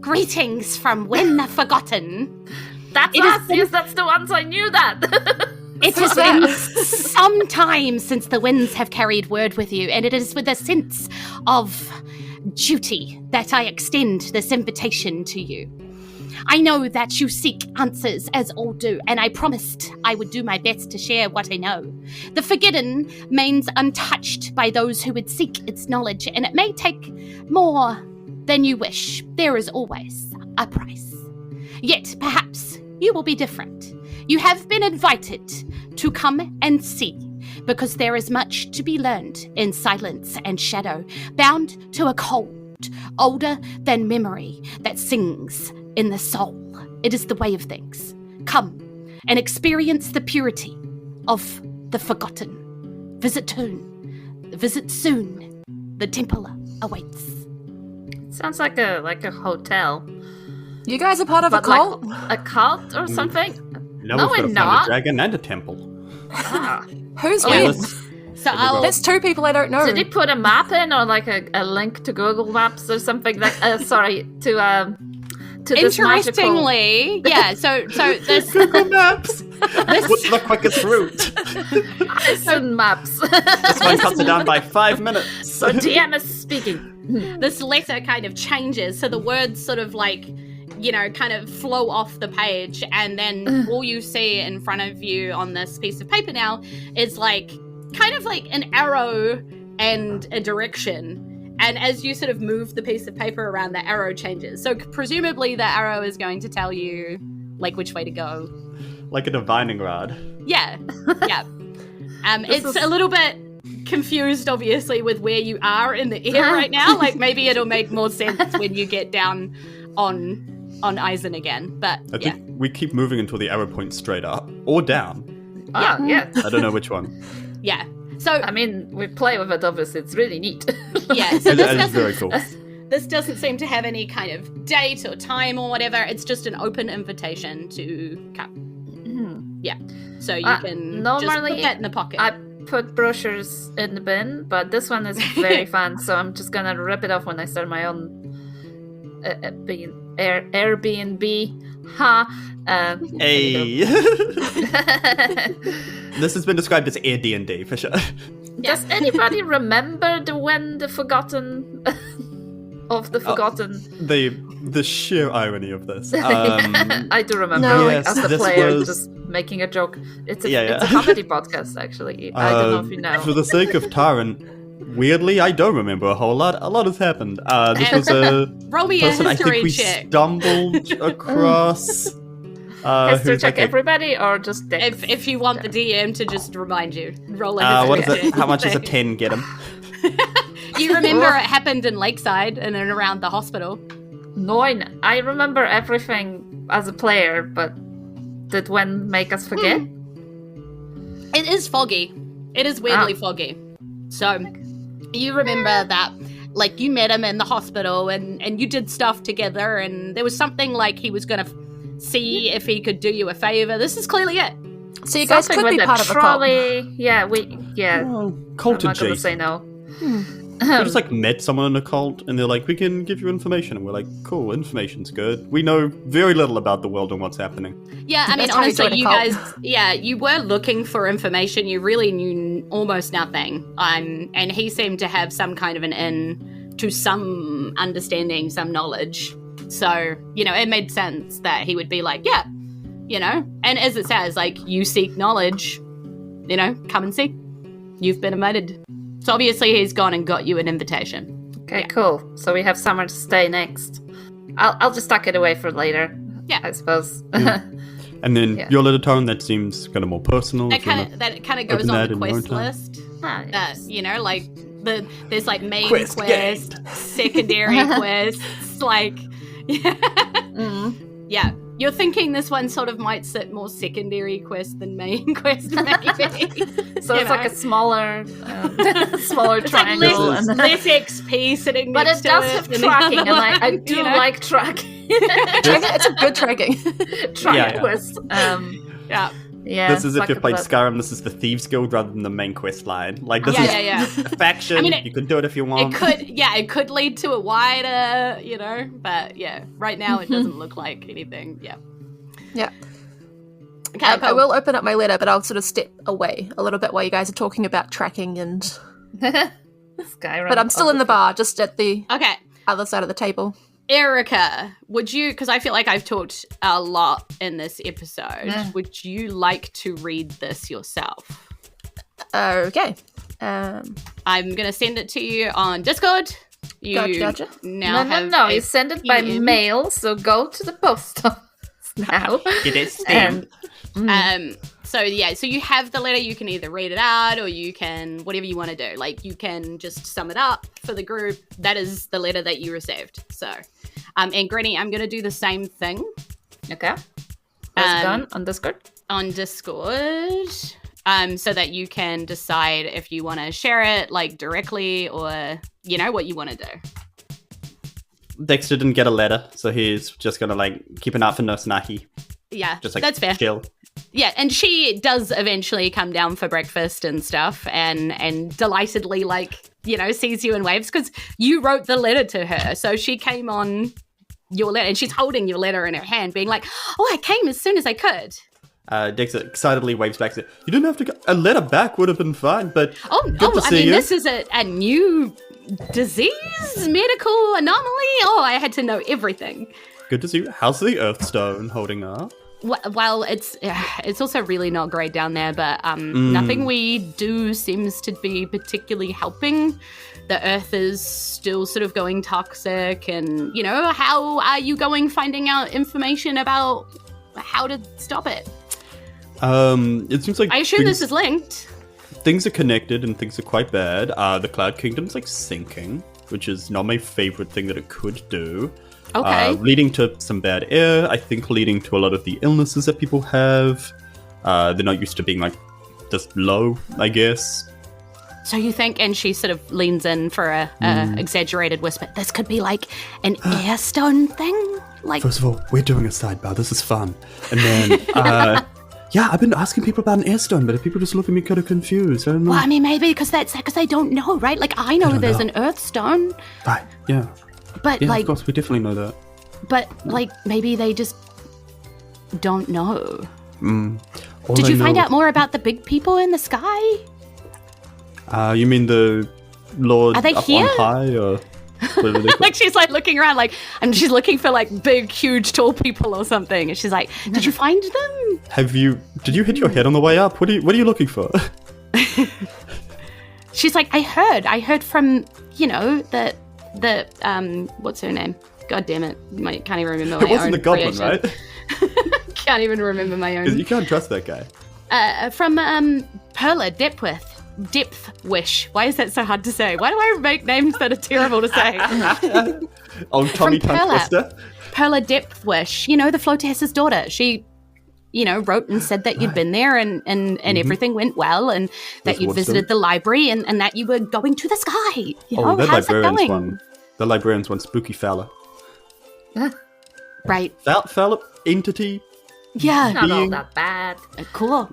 Greetings from When the Forgotten. That's It has us! been- Yes, that's the ones I knew that. It has been some time since the winds have carried word with you, and it is with a sense of duty that I extend this invitation to you. I know that you seek answers, as all do, and I promised I would do my best to share what I know. The Forgotten remains untouched by those who would seek its knowledge, and it may take more than you wish. There is always a price. Yet, perhaps, you will be different. You have been invited to come and see, because there is much to be learned in silence and shadow, bound to a cold, older than memory, that sings in the soul. It is the way of things. Come and experience the purity of the Forgotten. Visit soon. The temple awaits. Sounds like a hotel. You guys are part of a But cult? like a cult or something? No, No, we've got we're to find not. a dragon and a temple. Ah. Who's Yeah, we? let's- So I'll That's two people I don't know. Did he put a map in, or like a link to Google Maps or something? Like, sorry, to this magical... interestingly, yeah. So this Google Maps. What's the quickest route? Isen maps. This one cuts it down by 5 minutes. So DM is speaking. this letter kind of changes, so the words sort of like, you know, kind of flow off the page, and then all you see in front of you on this piece of paper now is like kind of like an arrow and a direction. And as you sort of move the piece of paper around, the arrow changes. So presumably the arrow is going to tell you like which way to go. Like a divining rod. Yeah, yeah. It's a little bit confused, obviously, with where you are in the air right now. Like maybe it'll make more sense when you get down on Isen again. But I think we keep moving until the arrow points straight up or down. Ah, yeah. I don't know which one. yeah. So I mean, we play with it, obviously. It's really neat. yeah. So That is very cool. this doesn't seem to have any kind of date or time or whatever. It's just an open invitation to come. Yeah. So you can just normally put that in the pocket. I put brochures in the bin, but this one is very fun, so I'm just gonna rip it off when I start my own Airbnb. Ha! Hey. This has been described as Air D&D for sure. Does anybody remember the Forgotten of the Forgotten? The sheer irony of this. I do remember, No. like, Yes, as a this player, was- just making a joke. It's a Yeah. comedy podcast, actually. I don't know if you know. For the sake of Taryn, weirdly, I don't remember a whole lot. A lot has happened. This was a Roll me a person I think history we check. stumbled across. History Who's check like everybody, or just Dex? If you want the DM to just remind you, roll a what history is it? check. How much does a 10 get him? You remember it happened in Lakeside and then around the hospital. 9. I remember everything as a player, but did Wen make us forget? It is foggy. It is weirdly foggy. So you remember that, like, you met him in the hospital and you did stuff together, and there was something like he was going to see if he could do you a favor. This is clearly it. So you guys Something could be with part of a cult. trolley. Yeah, Oh, I'm cult not gonna adjacent. say no. We just like met someone in a cult and they're like, we can give you information, and we're like, cool, information's good. We know very little about the world and what's happening. Yeah, I mean, That's how you honestly, join a you cult. guys, you were looking for information. You really knew almost nothing. And he seemed to have some kind of an in to some understanding, some knowledge. So, it made sense that he would be like, yeah, and as it says, like, you seek knowledge, come and see. You've been invited. So obviously he's gone and got you an invitation. Okay, cool. So we have somewhere to stay next. I'll just tuck it away for later. Yeah. I suppose. And then Yeah. your letter tone, that seems kind of more personal. That if you wanna- kind of goes open on that the in your own quest time. list. Ah, yes. Like there's like main Quest quest, secondary quests, like yeah. You're thinking this one sort of might sit more secondary quest than main quest, maybe. So it's like a smaller It's like triangle. less, and less XP sitting but next it to does it have than the tracking, other and I one, do like tracking. It's a good tracking. Tracking Yeah. quest. Yeah. Yeah. This is if you've played bucket Skyrim, this is the Thieves Guild rather than the main quest line. Like, this is Yeah. a faction, I mean, you can do it if you want. It could lead to a wider, but yeah, right now it doesn't look like anything. Yeah. Yeah. Okay, I cool. will open up my letter, but I'll sort of step away a little bit while you guys are talking about tracking and... Skyrim. But I'm still in the bar, just at the Okay. other side of the table. Erika, would you, because I feel like I've talked a lot in this episode, Yeah. would you like to read this yourself? Okay. I'm going to send it to you on Discord. You Gotcha. now No. have You send it by PM. mail, so go to the post office now. Get it stamped. So you have the letter. You can either read it out or you can, whatever you want to do. Like, you can just sum it up for the group. That is the letter that you received. So, and Granny, I'm going to do the same thing Okay. That's done on Discord. on Discord, so that you can decide if you want to share it, like, directly, or, what you want to do. Dexter didn't get a letter, so he's just gonna like keep an eye for Nurse Nahi. Yeah, Just like that's fair. chill. Yeah, and she does eventually come down for breakfast and stuff, and delightedly, like, you know, sees you and waves because you wrote the letter to her. So she came on your letter, and she's holding your letter in her hand, being like, "Oh, I came as soon as I could." Dexter excitedly waves back. Says, "You didn't have to go. A letter back would have been fine, but good to I see mean, you." this is a new disease, medical anomaly. Oh, I had to know everything. Good to see you. How's the Earthstone holding up? Well, it's also really not great down there, but nothing we do seems to be particularly helping. The Earth is still sort of going toxic, and, you know, how are you finding out information about how to stop it? It seems like I assume this is linked. Things are connected and things are quite bad. The Cloud Kingdom's like sinking, which is not my favorite thing that it could do. Okay. Leading to some bad air, I think leading to a lot of the illnesses that people have. They're not used to being like this low, I guess. So you think, and she sort of leans in for a exaggerated whisper, this could be like an airstone thing? Like, first of all, we're doing a sidebar. This is fun. And then, yeah, I've been asking people about an airstone, but people just look at me kind of confused. I don't know. Well, I mean, maybe because they don't know, right? Like, I know there's an earthstone. Right, yeah. But, yeah, like, of course, we definitely know that. But, like, maybe they just don't know. All Did I you know- find out more about the big people in the sky? You mean the Lord Are they up here? on high, or what are they called? Like, she's like looking around, like, and she's looking for like big, huge, tall people or something. And she's like, "Did you find them?" Did you hit your head on the way up? What are you looking for? She's like, I heard from, you know, the what's her name? God damn it, can't even remember my It wasn't own the goblin, creation. right? Can't even remember my You own. can't trust that guy. From Perla Depth Wish. Why is that so hard to say? Why do I make names that are terrible to say? Oh, Tommy From Tongue Perla. Twister. Perla Depth Wish, you know, the Flotess's daughter. She, you know, wrote and said that you'd been there and everything went well, and that That's you'd visited awesome. the library and that you were going to the sky. You know, the how's that librarian's going? one. The librarian's one spooky fella. Right. Fella entity. Yeah. Not all Being- that bad. Cool.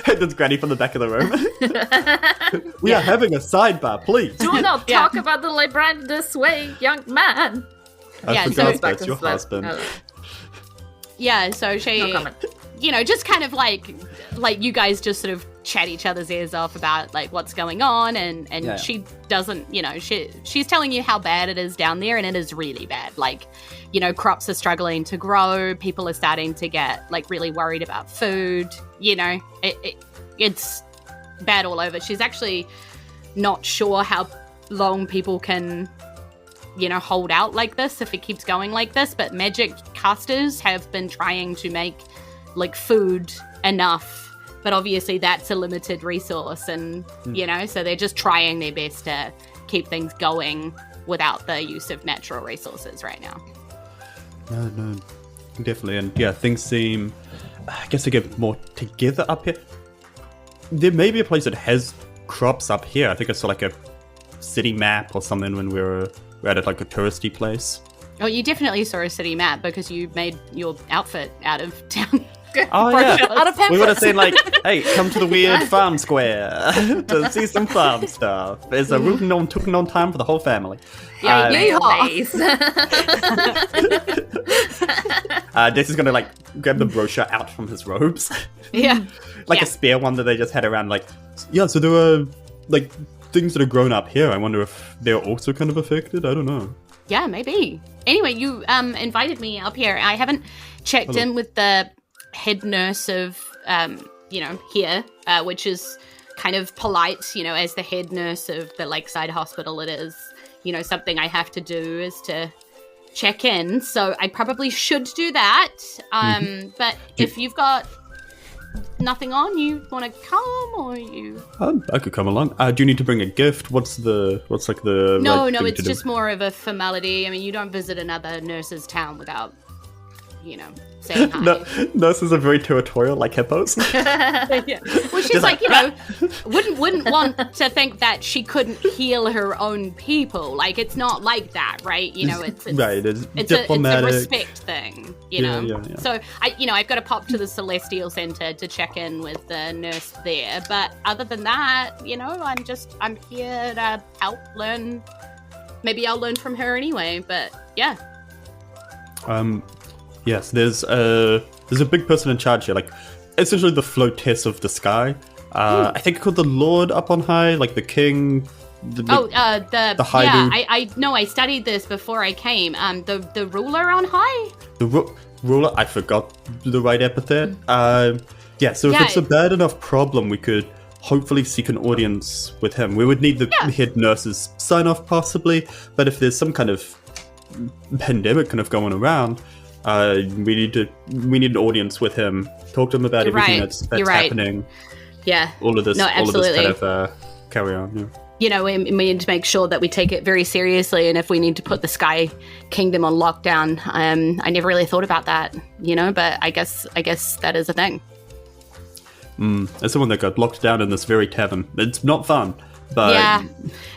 That's Granny from the back of the room. We are having a sidebar, please. Do not Yeah. talk about the librarian this way, young man. I Yeah, so forgot it's that's your husband. Yeah, so she, No comment. you know, just kind of like you guys just sort of chat each other's ears off about like what's going on, and Yeah. she doesn't, you know, she's telling you how bad it is down there, and it is really bad. Like, you know, crops are struggling to grow, people are starting to get like really worried about food, you know, it's bad all over. She's actually not sure how long people can, you know, hold out like this if it keeps going like this, but magic casters have been trying to make like food enough, but obviously that's a limited resource, and you know, so they're just trying their best to keep things going without the use of natural resources right now. No, definitely. And yeah, things seem, I guess, to get more together up here. There may be a place that has crops up here. I think I saw like a city map or something when we were at like a touristy place. Oh, you definitely saw a city map because you made your outfit out of town. Oh yeah, Out of we would have pamphlets. said like, "Hey, come to the weird farm square to see some farm stuff." It's a rootin' on time for the whole family. Yeah, Mayonnaise. Dex is gonna like grab the brochure out from his robes, Yeah. like Yeah. a spare one that they just had around. Like, yeah, so there are like things that are grown up here. I wonder if they're also kind of affected. I don't know. Yeah, maybe. Anyway, you invited me up here. I haven't checked Hello. in with the head nurse of, you know, here, which is kind of polite, you know, as the head nurse of the Lakeside Hospital. It is, you know, something I have to do is to check in. So I probably should do that. But if you've got nothing on, you want to come, or you... I could come along. Do you need to bring a gift? What's like the No, right no, thing it's to do? just more of a formality. I mean, you don't visit another nurse's town without, saying hi. No, nurses are very territorial, like hippos. Yeah. Well, she's like, wouldn't want to think that she couldn't heal her own people. Like, it's not like that, right? It's right. It's it's diplomatic. a respect thing, Yeah. So I've got to pop to the Celestial Center to check in with the nurse there. But other than that, I'm here to help learn. Maybe I'll learn from her anyway. But yeah. Yes, there's a big person in charge here, like essentially the floatess of the sky. I think called the Lord up on high, like the king. The high dude. I know. I studied this before I came. The ruler on high. The ruler. I forgot the right epithet. So if it's a bad enough problem, we could hopefully seek an audience with him. We would need the head nurse's sign off possibly, but if there's some kind of pandemic kind of going around. We need an audience with him. Talk to him about everything that's happening. Yeah. All of this absolutely. kind of carry on. Yeah. We need to make sure that we take it very seriously, and if we need to put the Sky Kingdom on lockdown, I never really thought about that, but I guess that is a thing. As someone that got locked down in this very tavern, it's not fun. But yeah,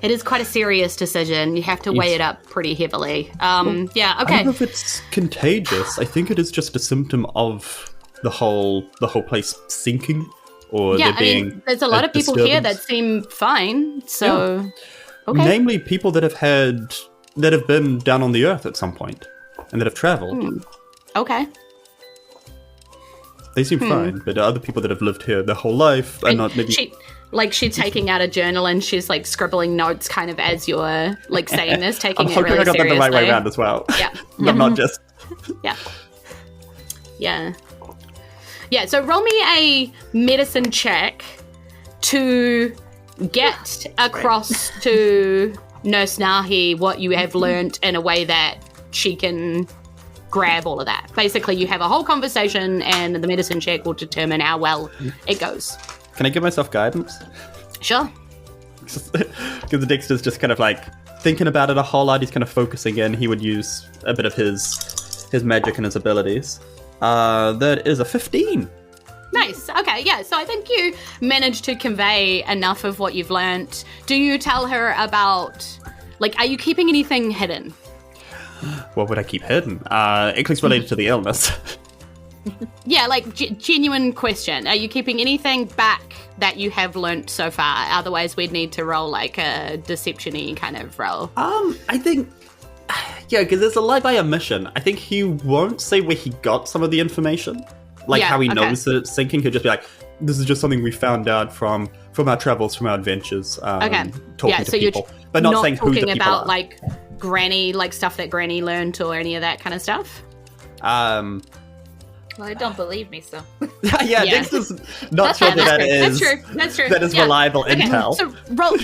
it is quite a serious decision. You have to weigh it up pretty heavily. Okay. I don't know if it's contagious. I think it is just a symptom of the whole place sinking, or there being there's a lot of people here that seem fine. So, okay. Namely, people that have been down on the earth at some point and that have traveled. Okay. They seem fine, but other people that have lived here their whole life are not maybe. She's taking out a journal and she's like scribbling notes kind of as you're like saying this, taking I'm it hoping really I got seriously. that the right way around as well. Yeah. I'm not just... Yeah, so roll me a medicine check to get across to Nurse Nahi what you have learnt in a way that she can grab all of that. Basically, you have a whole conversation and the medicine check will determine how well it goes. Can I give myself guidance? Sure. Because Dexter's just kind of like thinking about it a whole lot. He's kind of focusing in. He would use a bit of his magic and his abilities. That is a 15. Nice. Okay, yeah. So I think you managed to convey enough of what you've learnt. Do you tell her about, are you keeping anything hidden? What would I keep hidden? At least related to the illness. Yeah, genuine question. Are you keeping anything back that you have learnt so far? Otherwise, we'd need to roll a deception-y kind of roll. I think, because there's a lie by omission. I think he won't say where he got some of the information, how he knows that it's sinking. He'll just be like, this is just something we found out from our travels, from our adventures. Talking to people, but not saying who the people are. Talking about Granny, stuff that Granny learnt or any of that kind of stuff. Well, I don't believe me, so. Dexter's not sure that is. That's true. That is reliable intel. So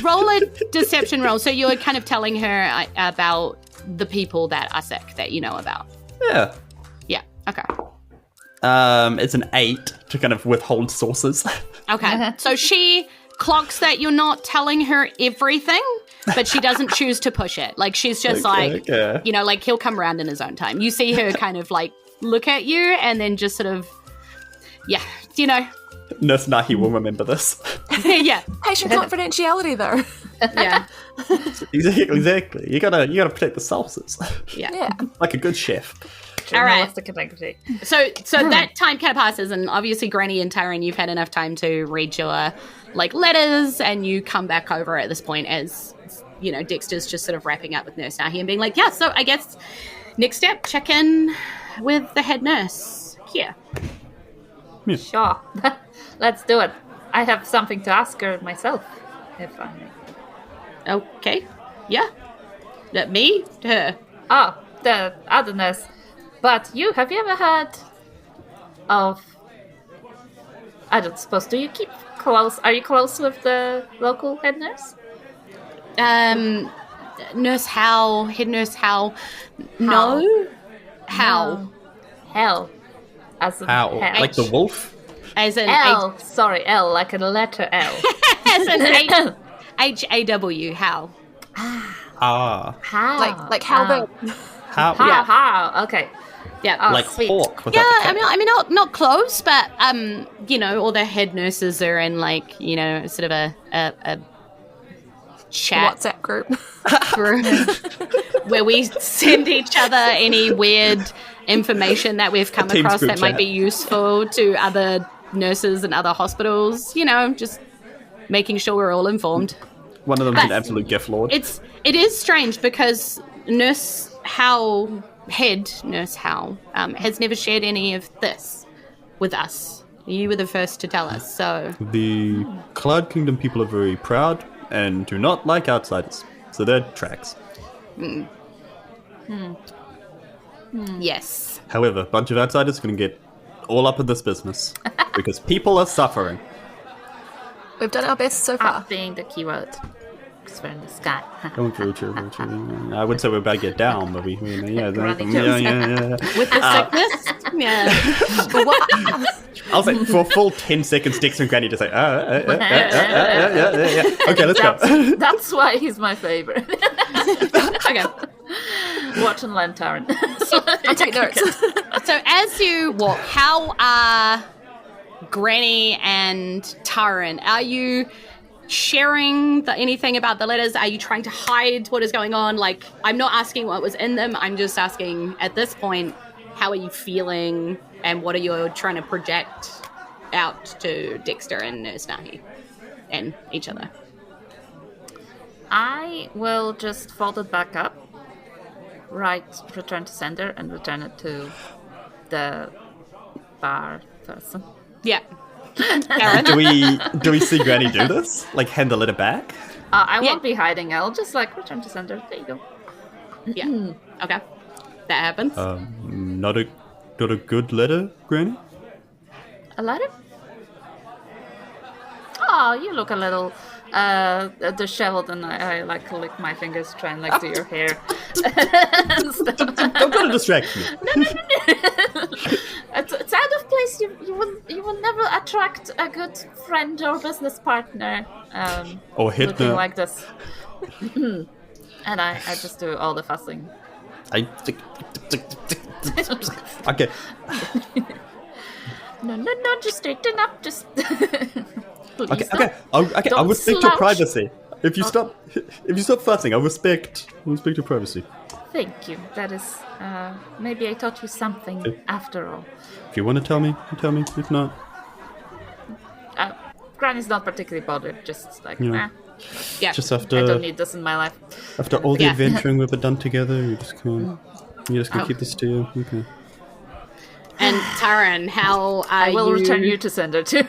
roll a deception roll. So you're kind of telling her about the people that are sick that you know about. Yeah. Yeah. Okay. It's an 8 to kind of withhold sources. Okay. So she clocks that you're not telling her everything, but she doesn't choose to push it. She's just he'll come around in his own time. You see her kind of look at you and then just sort of, Nurse Nahi will remember this. Yeah. Patient confidentiality, though. Yeah. Exactly. You gotta protect the sources. Yeah. Like a good chef. All right. So Hmm. that time kind of passes, and obviously Granny and Taryn, you've had enough time to read your letters, and you come back over at this point as Dexter's just sort of wrapping up with Nurse Nahi and being like, yeah. So I guess next step, check in with the head nurse here. Yeah. Sure. Let's do it. I have something to ask her myself, if I may. Okay. Yeah. Me? Her. Oh, the other nurse. But have you ever heard of... I don't suppose, do you keep close? Are you close with the local head nurse? Nurse Hal, head nurse Hal. No. Hal. Hell. As in How? hell. Like the wolf? As an L. Sorry, L, like a letter L. as an H-A-W, Hal. Ah. How? Like how big? How? How? Okay. Yeah. Oh, Like sweet. hawk. Yeah, I mean, not close, but all the head nurses are in like, sort of a chat WhatsApp group. group where we send each other any weird information that we've come Teams across group that might chat. be useful to other nurses and other hospitals. Just making sure we're all informed. One of them's an But- absolute gift lord. It is strange because Nurse Howe has never shared any of this with us. You were the first to tell us, so The Cloud Kingdom people are very proud and do not like outsiders. So they're tracks. yes. However, a bunch of outsiders are going to get all up in this business because people are suffering. We've done our best so far. Up being the keyword. Because we're in the sky. Oh, very true, very true. I would say we're about to get down, but we yeah. With the sickness? Yeah. But what? I was like, for a full 10 seconds, Dexter and Granny just like, yeah. Okay, let's go. That's why he's my favorite. Okay. Watch and learn, Taryn. I take notes. So as you walk, how are Granny and Taryn? Are you sharing anything about the letters? Are you trying to hide what is going on? Like, I'm not asking what was in them. I'm just asking, at this point, how are you feeling and what are you trying to project out to Dexter and Nurse Nahi and each other? I will just fold it back up, return to sender, and return it to the bar person. Yeah. Taryn? Do we see Granny do this? Like, hand the letter back? I won't be hiding. I'll just return to sender. There you go. Yeah. Okay. That happens. Not a good letter, Granny? A letter? Oh, you look a little disheveled, and I lick my fingers, try and do your hair. Don't go to distract me. It's out of place. You will never attract a good friend or business partner. Or looking Hitler. like this. And I just do all the fussing. Okay. No, just straighten up. Just. Please Okay. I Don't respect your slouch. privacy. If you stop fussing, I respect your privacy. Thank you. That is. Maybe I taught you something after all. If you want to tell me. If not, Granny's not particularly bothered. Just Yeah. Yeah. just I don't after need this in my life. all the Yeah. adventuring we've done together, you just can't. You just gonna keep this to you. Okay. And Taryn, how are I will you return you to sender too.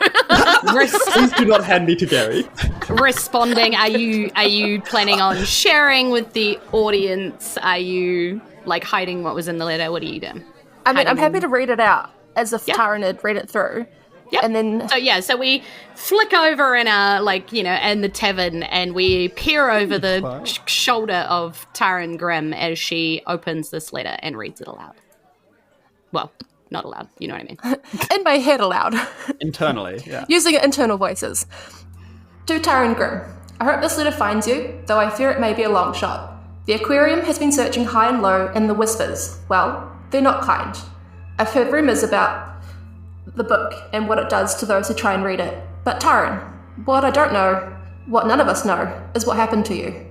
Please do not hand me to Gary. responding? Are you planning on sharing with the audience? Are you hiding what was in the letter? What are you doing? I mean, I'm happy to read it out as if Yeah. Taryn had read it through. Yep. And then So we flick over in in the tavern, and we peer over the shoulder of Taryn Grimm as she opens this letter and reads it aloud. Well, not aloud, you know what I mean. in my head aloud, Internally, yeah. using internal voices. To Taryn Grimm, I hope this letter finds you, though I fear it may be a long shot. The aquarium has been searching high and low, and the whispers, well, they're not kind. I've heard rumours about the book and what it does to those who try and read it. But Taryn, what I don't know, what none of us know, is what happened to you.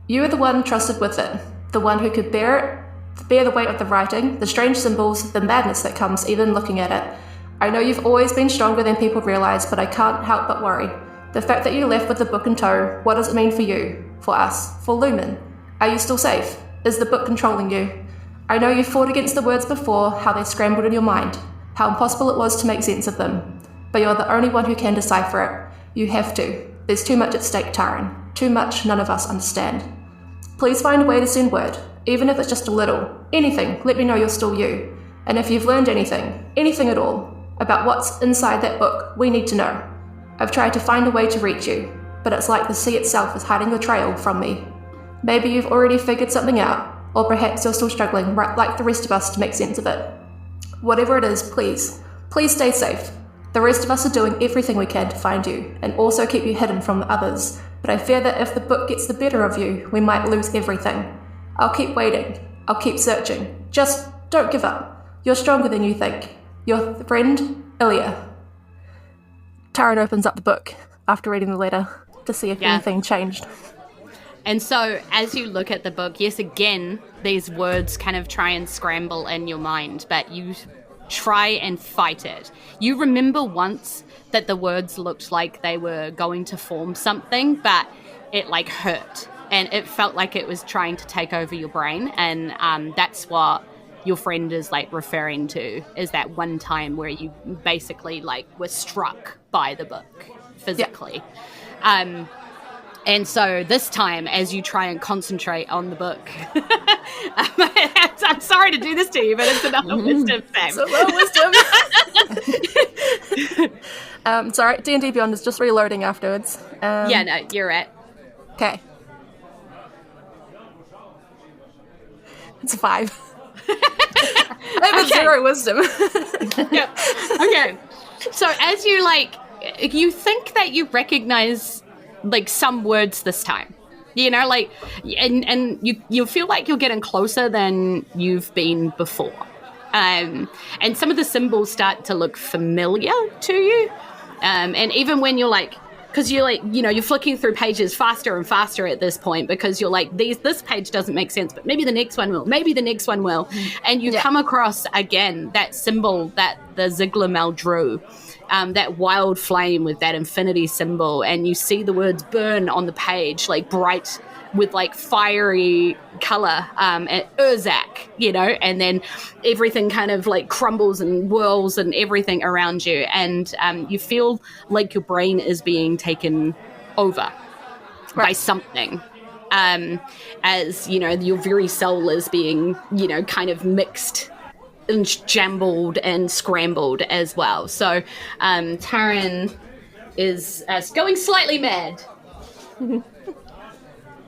You were the one trusted with it, the one who could bear the weight of the writing, the strange symbols, the madness that comes even looking at it. I know you've always been stronger than people realise, but I can't help but worry. The fact that you left with the book in tow, what does it mean for you, for us, for Lumen? Are you still safe? Is the book controlling you? I know you fought against the words before, how they scrambled in your mind, how impossible it was to make sense of them. But you're the only one who can decipher it. You have to. There's too much at stake, Taryn. Too much none of us understand. Please find a way to send word, even if it's just a little. Anything, let me know you're still you. And if you've learned anything at all, about what's inside that book, we need to know. I've tried to find a way to reach you, but it's like the sea itself is hiding the trail from me. Maybe you've already figured something out, or perhaps you're still struggling like the rest of us to make sense of it. Whatever it is, please stay safe. The rest of us are doing everything we can to find you, and also keep you hidden from the others, but I fear that if the book gets the better of you, we might lose everything. I'll keep waiting. I'll keep searching. Just don't give up. You're stronger than you think. Your friend, Ilya. Taryn opens up the book after reading the letter to see if anything changed. And so as you look at the book, yes, again, these words kind of try and scramble in your mind, but you try and fight it. You remember once that the words looked like they were going to form something, but it like hurt. And it felt like it was trying to take over your brain. And that's what your friend is like referring to, is that one time where you basically like were struck by the book physically. Yeah. And so this time, as you try and concentrate on the book, I'm sorry to do this to you, but it's another wisdom thing. It's a wisdom. Sorry, D&D Beyond is just reloading afterwards. Yeah, no, you're right. Okay. It's a 5. I have 0 wisdom. Yep. Okay. So as you like, you think that you recognize like some words this time, you know, like, and you feel like you're getting closer than you've been before. And some of the symbols start to look familiar to you. And even when you're like, because you're like, you know, you're flicking through pages faster and faster at this point because you're like, this page doesn't make sense, but maybe the next one will, maybe the next one will. And you come across again that symbol that the Ziglamel drew, that wild flame with that infinity symbol, and you see the words burn on the page, like bright with like fiery color, at Urzak, you know, and then everything kind of like crumbles and whirls and everything around you, and you feel like your brain is being taken over by something, as you know, your very soul is being, you know, kind of mixed and jumbled and scrambled as well. So Taryn is going slightly mad.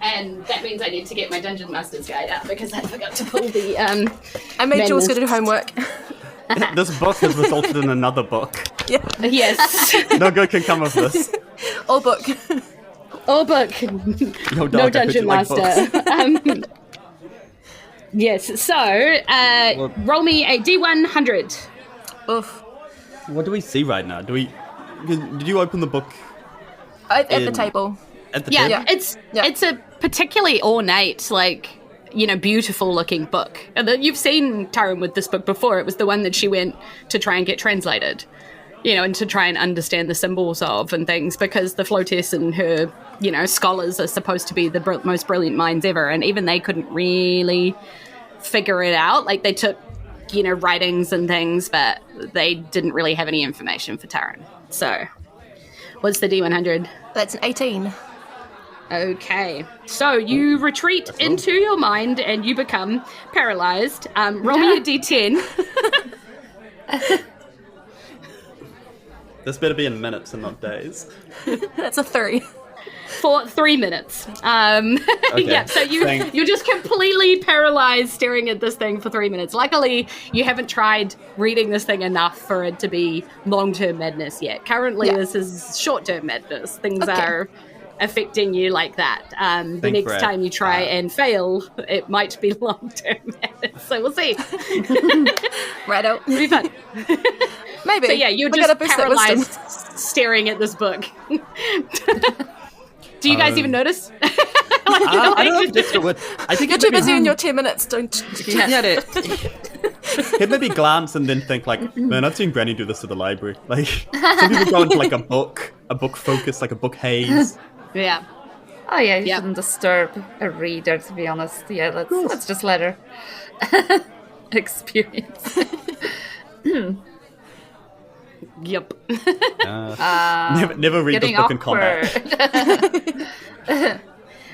And that means I need to get my Dungeon Master's Guide out because I forgot to pull the I made Jules go do homework. This book has resulted in another book. Yeah. Yes. No good can come of this. All book. All book. No Dungeon Master. Yes, so roll me a D100. Oof. What do we see right now? Did you open the book? At the table. At the table? It's a particularly ornate, like, you know, beautiful looking book. And you've seen Taryn with this book before. It was the one that she went to try and get translated, you know, and to try and understand the symbols of and things, because the Floatess and her, you know, scholars are supposed to be the most brilliant minds ever, and even they couldn't really figure it out. Like, they took, you know, writings and things, but they didn't really have any information for Taryn. So, what's the D100? That's an 18. Okay, so you retreat into your mind and you become paralyzed. Roll me a D10. This better be in minutes and not days. That's a 3. For 3 minutes. Okay. Yeah, so you're just completely paralyzed staring at this thing for 3 minutes. Luckily, you haven't tried reading this thing enough for it to be long-term madness yet. Currently, this is short-term madness. Things are affecting you like that. The next time you try and fail, it might be long-term madness. So we'll see. Righto. It'll be fun. Maybe. So yeah, you're just paralyzed staring at this book. Do you guys even notice? I don't know if Dexter would. I think you're too busy in your 10 minutes. Don't. He'd maybe glance and then think like, man, I've seen Granny do this at the library. Like, some people go into like a book focus, like a book haze. Yeah. Oh yeah, you shouldn't disturb a reader, to be honest. Yeah, let's just let her experience. Yep. Never read this book in combat.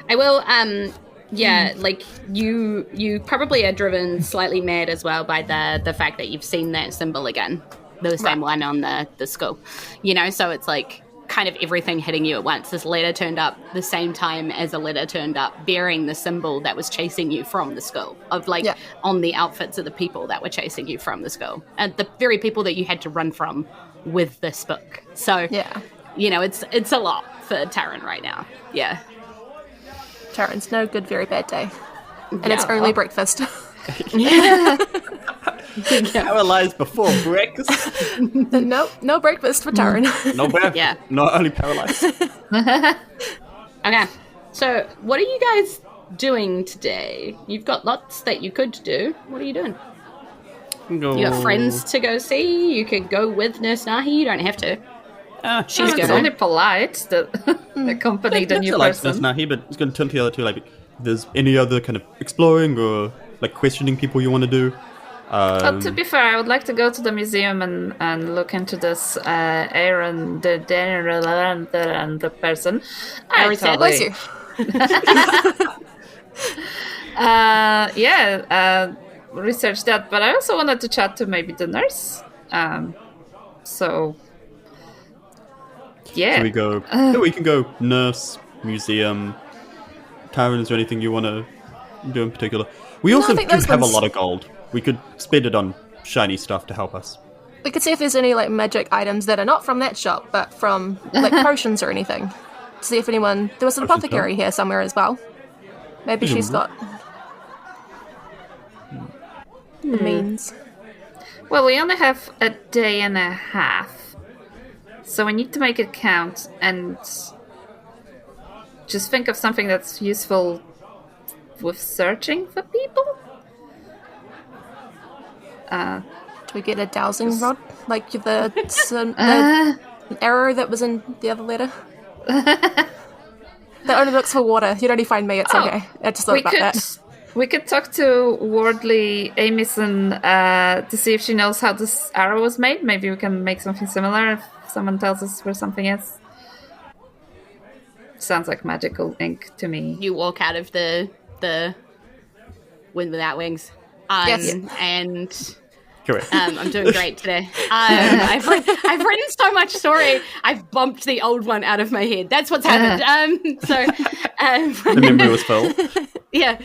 I will, like, you probably are driven slightly mad as well by the fact that you've seen that symbol again. The same one on the skull. You know, so it's like kind of everything hitting you at once. This letter turned up the same time as a letter turned up bearing the symbol that was chasing you from the skull, of like on the outfits of the people that were chasing you from the skull, and the very people that you had to run from with this book. So you know, it's a lot for Taryn right now. Yeah. Taryn's no good, very bad day. And it's only breakfast. Paralyzed before breakfast. No breakfast for Taryn. No breakfast. Yeah. Not only paralyzed. Okay. So, what are you guys doing today? You've got lots that you could do. What are you doing? You got friends to go see. You could go with Nurse Nahi. You don't have to. She's It's only polite that accompany the new likes person. Nurse Nahi, but it's going to turn to the other two. Like, if there's any other kind of exploring or like questioning people you want to do. But to be fair, I would like to go to the museum and look into this Aaron, the person. Aaron said, Bless you. Research that. But I also wanted to chat to maybe the nurse. So So we go. We can go nurse, museum. Taryn, is there anything you want to do in particular? We also think do those have ones- a lot of gold. We could spend it on shiny stuff to help us. We could see if there's any like magic items that are not from that shop, but from like potions or anything. See if anyone. There was an Potions apothecary here somewhere as well. Maybe she's got the means. Well, we only have a day and a half, so we need to make it count and just think of something that's useful with searching for people. Do we get a dowsing rod like the arrow that was in the other letter? That only looks for water. You'd only find me. It's okay. I just thought about that. We could talk to Wardley Amison to see if she knows how this arrow was made. Maybe we can make something similar if someone tells us where something is. Sounds like magical ink to me. You walk out of the Wind Without Wings. Yes. And Correct. I'm doing great today. I've written so much story. I've bumped the old one out of my head. That's what's happened. The memory was full. Yeah.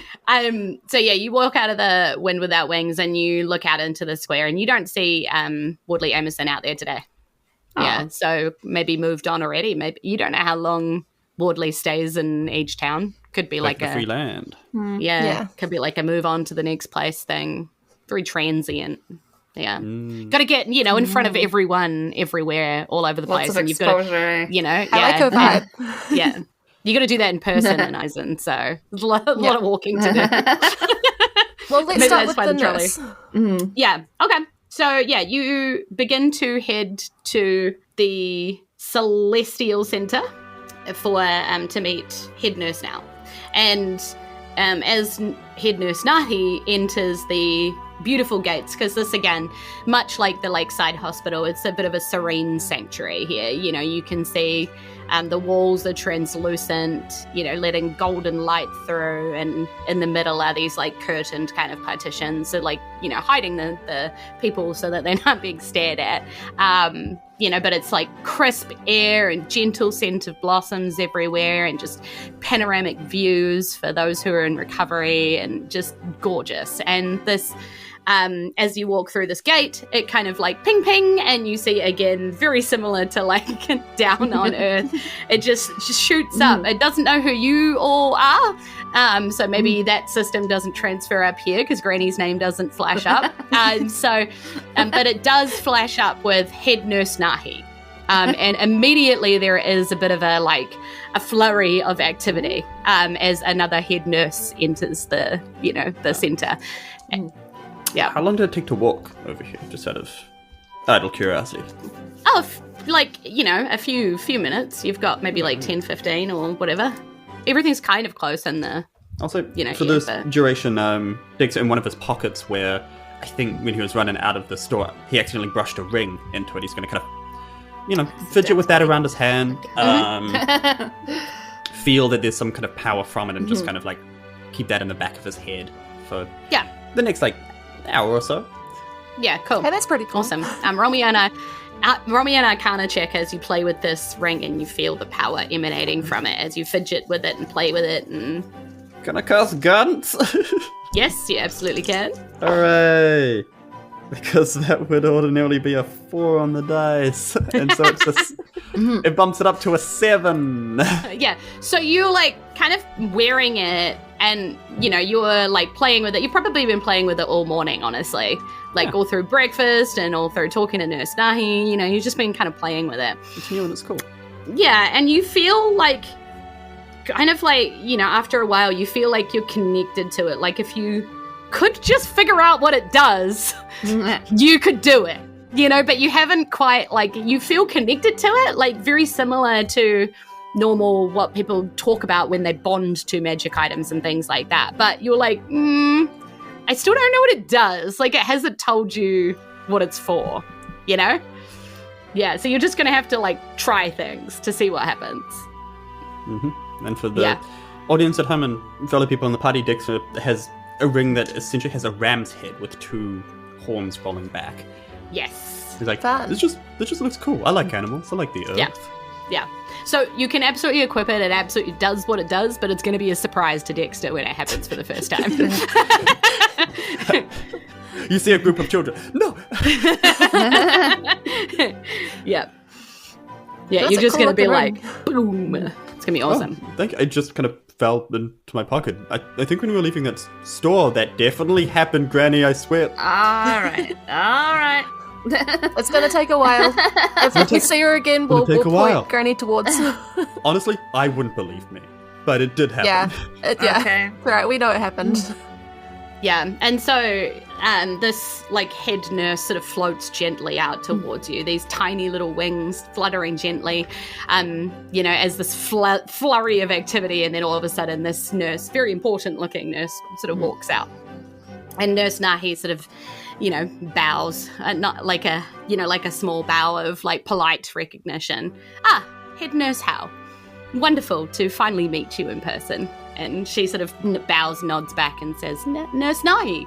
So you walk out of the Wind Without Wings and you look out into the square and you don't see Wardley Amison out there today. Oh. Yeah. So maybe moved on already. Maybe you don't know how long Wardley stays in each town. Could be like the a free land. Yeah. Could be like a move on to the next place thing. Very transient. Yeah. Got to get, in front of everyone, everywhere, all over the Lots place. of And you've got exposure. to, I like her vibe. yeah. You got to do that in person in Isen. So there's a lot of walking to do. Well, let's Maybe start that's with by the the trolley. nurse. Yeah. Okay. So you begin to head to the Celestial Center for to meet Head Nurse now. And as Head Nurse Nahi enters the beautiful gates, because this, again, much like the Lakeside Hospital, it's a bit of a serene sanctuary here. You can see the walls are translucent, letting golden light through, and in the middle are these like curtained kind of partitions, so like, hiding the people so that they're not being stared at. But it's like crisp air and gentle scent of blossoms everywhere and just panoramic views for those who are in recovery and just gorgeous. And this, as you walk through this gate, it kind of like ping ping, and you see again, very similar to like Down on Earth. It just shoots up. It doesn't know who you all are. So maybe that system doesn't transfer up here because Granny's name doesn't flash up. But it does flash up with Head Nurse Nahi. And immediately there is a bit of a flurry of activity as another head nurse enters the center. Yeah. How long did it take to walk over here? Just out of idle curiosity. Oh, a few minutes. You've got maybe like 10, 15 or whatever. Everything's kind of close in the... Also, for this duration, Dexter, in one of his pockets where I think when he was running out of the store, he accidentally brushed a ring into it. He's going to kind of, fidget with that around his hand, feel that there's some kind of power from it, and just kind of like keep that in the back of his head for the next hour or so. Yeah, cool. Hey, that's pretty cool. Awesome. Roll me an Arcana check as you play with this ring and you feel the power emanating from it as you fidget with it and play with it. And Can I cast guidance? yes, you absolutely can. Hooray! Because that would ordinarily be a 4 on the dice. And so it's just... it bumps it up to a 7. Yeah, so you're kind of wearing it and you're like playing with it. You've probably been playing with it all morning, honestly, like all through breakfast and all through talking to Nurse Nahi. You've just been kind of playing with it. It's new and it's cool. Yeah, and you feel like kind of like, after a while you feel like you're connected to it. Like if you could just figure out what it does, you could do it, but you haven't quite, like, you feel connected to it, like very similar to normal what people talk about when they bond to magic items and things like that. But you're like, I still don't know what it does. Like, it hasn't told you what it's for, Yeah, so you're just going to have to, like, try things to see what happens. Mm-hmm. And for the audience at home and fellow people in the party, Dexter has a ring that essentially has a ram's head with 2 horns rolling back. Yes. He's like, Fun. this just looks cool. I like animals. I like the earth. Yeah. So you can absolutely equip it. It absolutely does what it does, but it's going to be a surprise to Dexter when it happens for the first time. You see a group of children. No! Yeah. That's You're a just cool going to be looking like, boom. It's going to be awesome. Oh, thank you. It just kind of fell into my pocket. I think when we were leaving that store, that definitely happened, Granny, I swear. All right. It's going to take a while. If we see her again, we'll point Granny towards. Honestly, I wouldn't believe me. But it did happen. Yeah. Okay. Right, we know it happened. Yeah, and so this like head nurse sort of floats gently out towards you. These tiny little wings fluttering gently, as this flurry of activity, and then all of a sudden this nurse, very important looking nurse, sort of walks out, and Nurse Nahi sort of, bows, not like a small bow of like polite recognition. Ah, Head Nurse Howe. Wonderful to finally meet you in person. And she sort of bows, nods back and says, Nurse Nahi,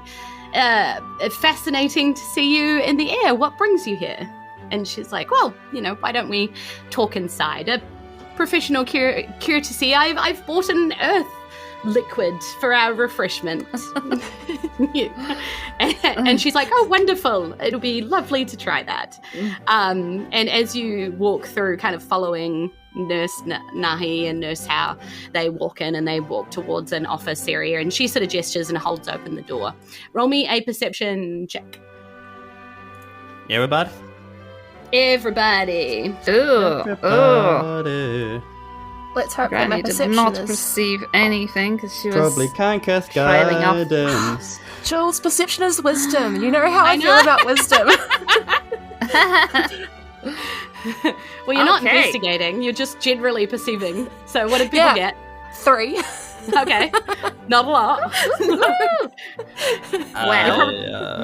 fascinating to see you in the air. What brings you here? And she's like, well, why don't we talk inside? A professional courtesy. I've bought an earth liquid for our refreshment. And she's like, oh, wonderful. It'll be lovely to try that. And as you walk through, kind of following Nurse Nahi and Nurse Howe, they walk in and they walk towards an office area, and she sort of gestures and holds open the door. Roll me a perception check. Everybody? Everybody. Everybody. Let's hope that my Granny did perception not is... perceive anything because she was Probably can't cast trailing off. guidance. Julz, perception is wisdom. You know how I feel about wisdom. Well, you're not Okay. investigating, you're just generally perceiving. So what did people get? 3. Okay. Not a lot.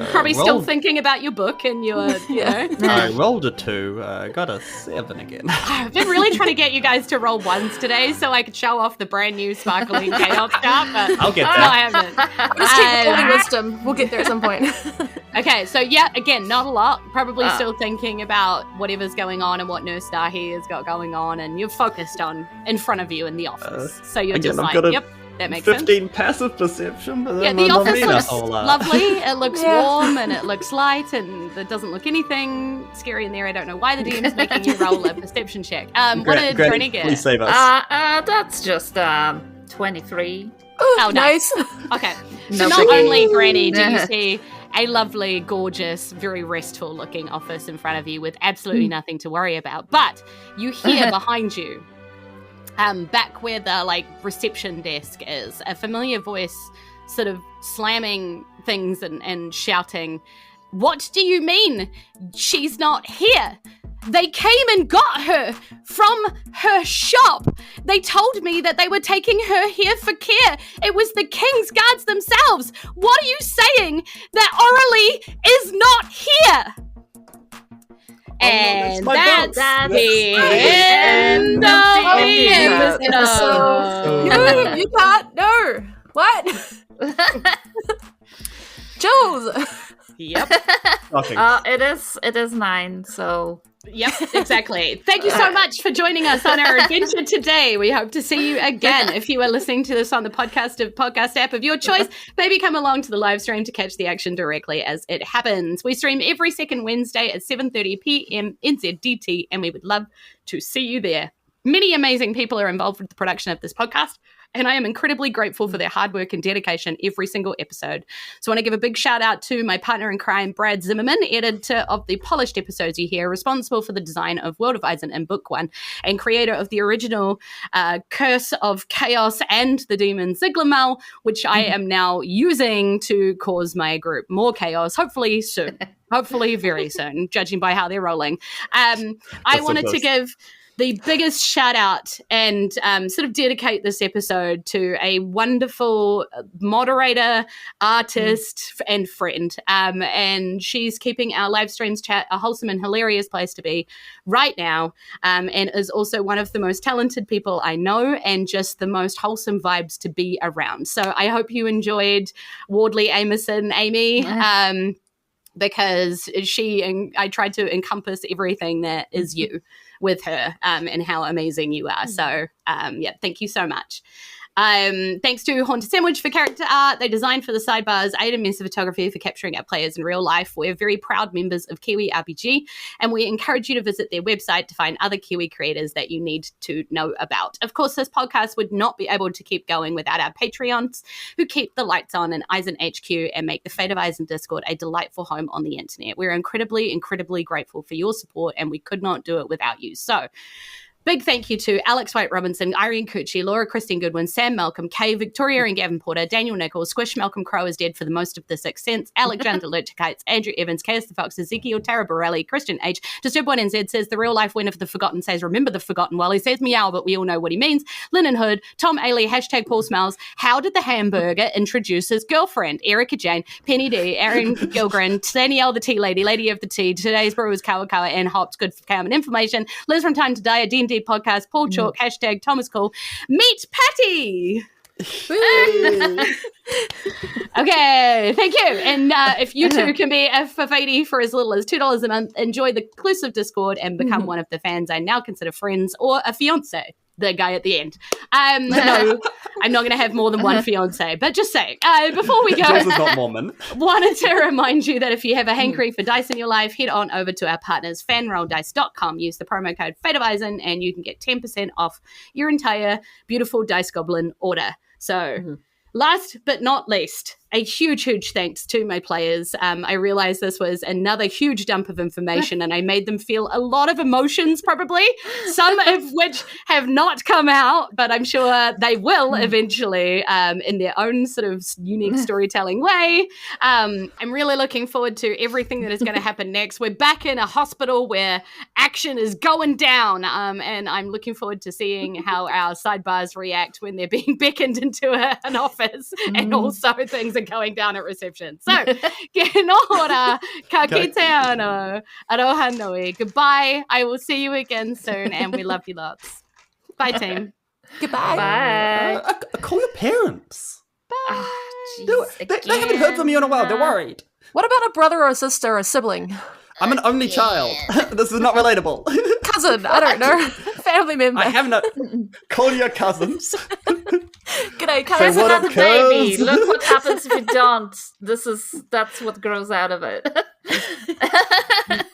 Probably still rolled- thinking about your book and your, I rolled a 2, got a 7 again. I've been really trying to get you guys to roll 1s today so I could show off the brand new sparkling chaos chart, but I'll get no, there. I haven't. Just keep rolling wisdom. We'll get there at some point. Okay, so yeah, again, not a lot. Probably still thinking about whatever's going on and what Nurse Nahi has got going on, and you're focused on in front of you in the office. So you're again, just I've like, got a yep, that makes sense. 15 passive perception, but Yeah, then the I'm not office mean a looks whole lot. lovely. It looks Yeah. warm and it looks light, and it doesn't look anything scary in there. I don't know why the DM's making you roll a perception check. What did Granny get? Please save us. That's just 23. Oh, nice. Okay, No so not biggie. only, Granny, do you see a lovely, gorgeous, very restful looking office in front of you with absolutely nothing to worry about, but you hear behind you, back where the like reception desk is, a familiar voice sort of slamming things and shouting, "What do you mean she's not here? They came and got her from her shop. They told me that they were taking her here for care. It was the king's guards themselves. What are you saying? That Orally is not here." And my that's boat. the That's end of the episode. episode. No, you can't. No. What? Jules. Yep. Shocking. It is 9, so Yep, exactly. Thank you so much for joining us on our adventure today. We hope to see you again. If you are listening to this on the podcast app of your choice, maybe come along to the live stream to catch the action directly as it happens. We stream every second Wednesday at 7:30 p.m. NZDT, and we would love to see you there. Many amazing people are involved with the production of this podcast, and I am incredibly grateful for their hard work and dedication every single episode. So I want to give a big shout out to my partner in crime, Brad Zimmerman, editor of the polished episodes you hear, responsible for the design of World of Isen and Book One, and creator of the original Curse of Chaos and the Demon Ziglamal, which I am now using to cause my group more chaos, hopefully soon. Hopefully very soon, judging by how they're rolling. I wanted to give the biggest shout out and sort of dedicate this episode to a wonderful moderator, artist, and friend. And she's keeping our live streams chat a wholesome and hilarious place to be right now, and is also one of the most talented people I know and just the most wholesome vibes to be around. So I hope you enjoyed Wardley, Amerson, Amy. Because I tried to encompass everything that is you with her, and how amazing you are. So, thank you so much. Thanks to Haunted Sandwich for character art. They designed for the sidebars, Aid and Mensa Photography for capturing our players in real life. We're very proud members of Kiwi RPG, and we encourage you to visit their website to find other Kiwi creators that you need to know about. Of course, this podcast would not be able to keep going without our Patreons, who keep the lights on in Isen HQ and make the Fate of Isen Discord a delightful home on the internet. We're incredibly, incredibly grateful for your support, and we could not do it without you. So, big thank you to Alex White Robinson, Irene Cucci, Laura Christine Goodwin, Sam Malcolm, Kay, Victoria and Gavin Porter, Daniel Nichols, Squish Malcolm Crow is dead for the most of the Sixth Sense, Alexander Lurchikites, Andrew Evans, Chaos the Fox, Ezekiel, Tara Borelli, Christian H, Disturb1NZ says the real life winner for the Forgotten says remember the Forgotten while he says meow, but we all know what he means. Lennon Hood, Tom Ailey, hashtag Paul Smells, how did the hamburger introduce his girlfriend? Erika Jayne, Penny D, Aaron Gilgren, Danielle the Tea Lady, Lady of the Tea, today's brewers Kawakawa and Hops, good for common information, Liz from Time to Die, a D&D podcast, Paul Chalk, hashtag Thomas Cool, meet Patty. Okay, thank you. And if you too can be a Fafadi for as little as $2 a month, enjoy the exclusive Discord and become one of the fans I now consider friends or a fiance. The guy at the end. No, I'm not going to have more than one fiance, but just saying. Before we go, Julz is not Mormon. Wanted to remind you that if you have a hankering for dice in your life, head on over to our partners, fanrolldice.com. Use the promo code Fate of Isen, and you can get 10% off your entire beautiful Dice Goblin order. So, last but not least, a huge, huge thanks to my players. I realized this was another huge dump of information, and I made them feel a lot of emotions, probably, some of which have not come out, but I'm sure they will eventually in their own sort of unique storytelling way. I'm really looking forward to everything that is going to happen next. We're back in a hospital where action is going down, and I'm looking forward to seeing how our sidebars react when they're being beckoned into an office, and also things are going down at reception. So, Kenora, ka kite ano, aroha noi. Goodbye. I will see you again soon, and we love you lots. Bye, team. Goodbye. Bye. Call your parents. Bye. They haven't heard from you in a while. They're worried. What about a brother or a sister or a sibling? I'm an only child. This is not relatable. Cousin, I don't know. Family member. I have no... Call your cousins. G'day, Say cousin. what Had up, a baby. cuz? Look what happens if you don't. That's what grows out of it.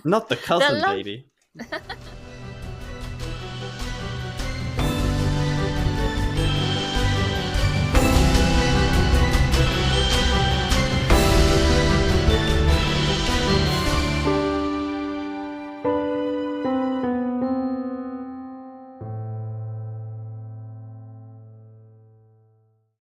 Not the cousin, The love- baby.